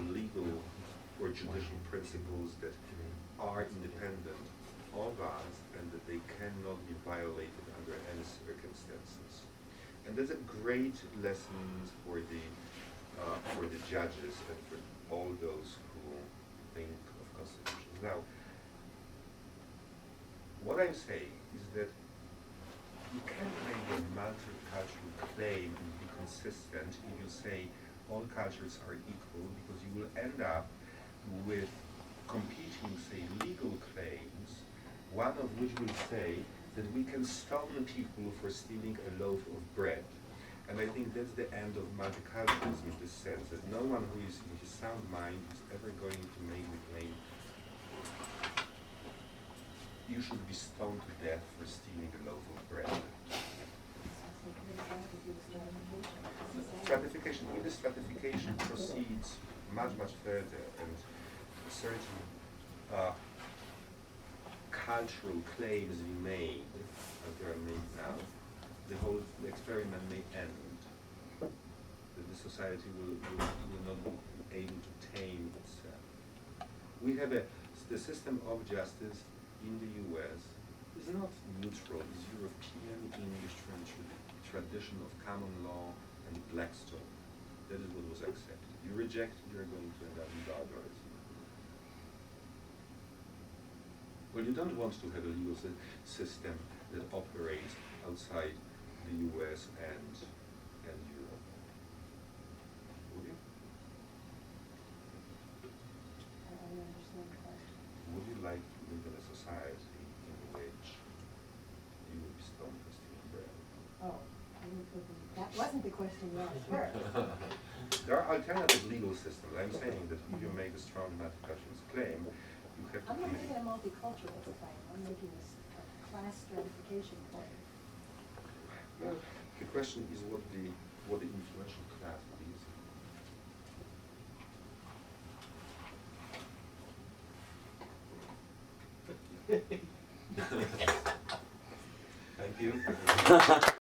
S2: legal or judicial principles that are independent of us and that they cannot be violated under any circumstances. And that's a great lesson for the judges and for all those who think of constitutions. Now, what I'm saying is that you can't make a multicultural claim and be consistent if you say all cultures are equal, because you will end up with competing, say, legal claims, one of which will say that we can stone people for stealing a loaf of bread. And I think that's the end of multiculturalism in the sense that no one who is in his sound mind is ever going to make the claim you should be stoned to death for stealing a loaf of bread.
S11: Stratification, even stratification proceeds much, much further, and certain cultural claims we made, as they are made now, the whole experiment may end. That the society will not be able to tame itself. We have the system of justice in the US is not neutral, it's European English tradition of common law and Blackstone. That is what was accepted. You reject, you're going to end up in barbarism. Well, you don't want to have a legal system that operates outside the US and Europe. Would you?
S5: I don't understand the question.
S11: Would you like to live in a society in which you would be stoned for stealing bread?
S5: Oh, I didn't put the- that wasn't the question you asked first.
S11: There are alternative legal systems. I'm saying that if you make a strong multiculturalist claim, you have to
S5: I'm not
S11: commit.
S5: making a multiculturalist claim, I'm making a class stratification claim.
S11: Well, the question is what the influential class believes in.
S1: Thank you.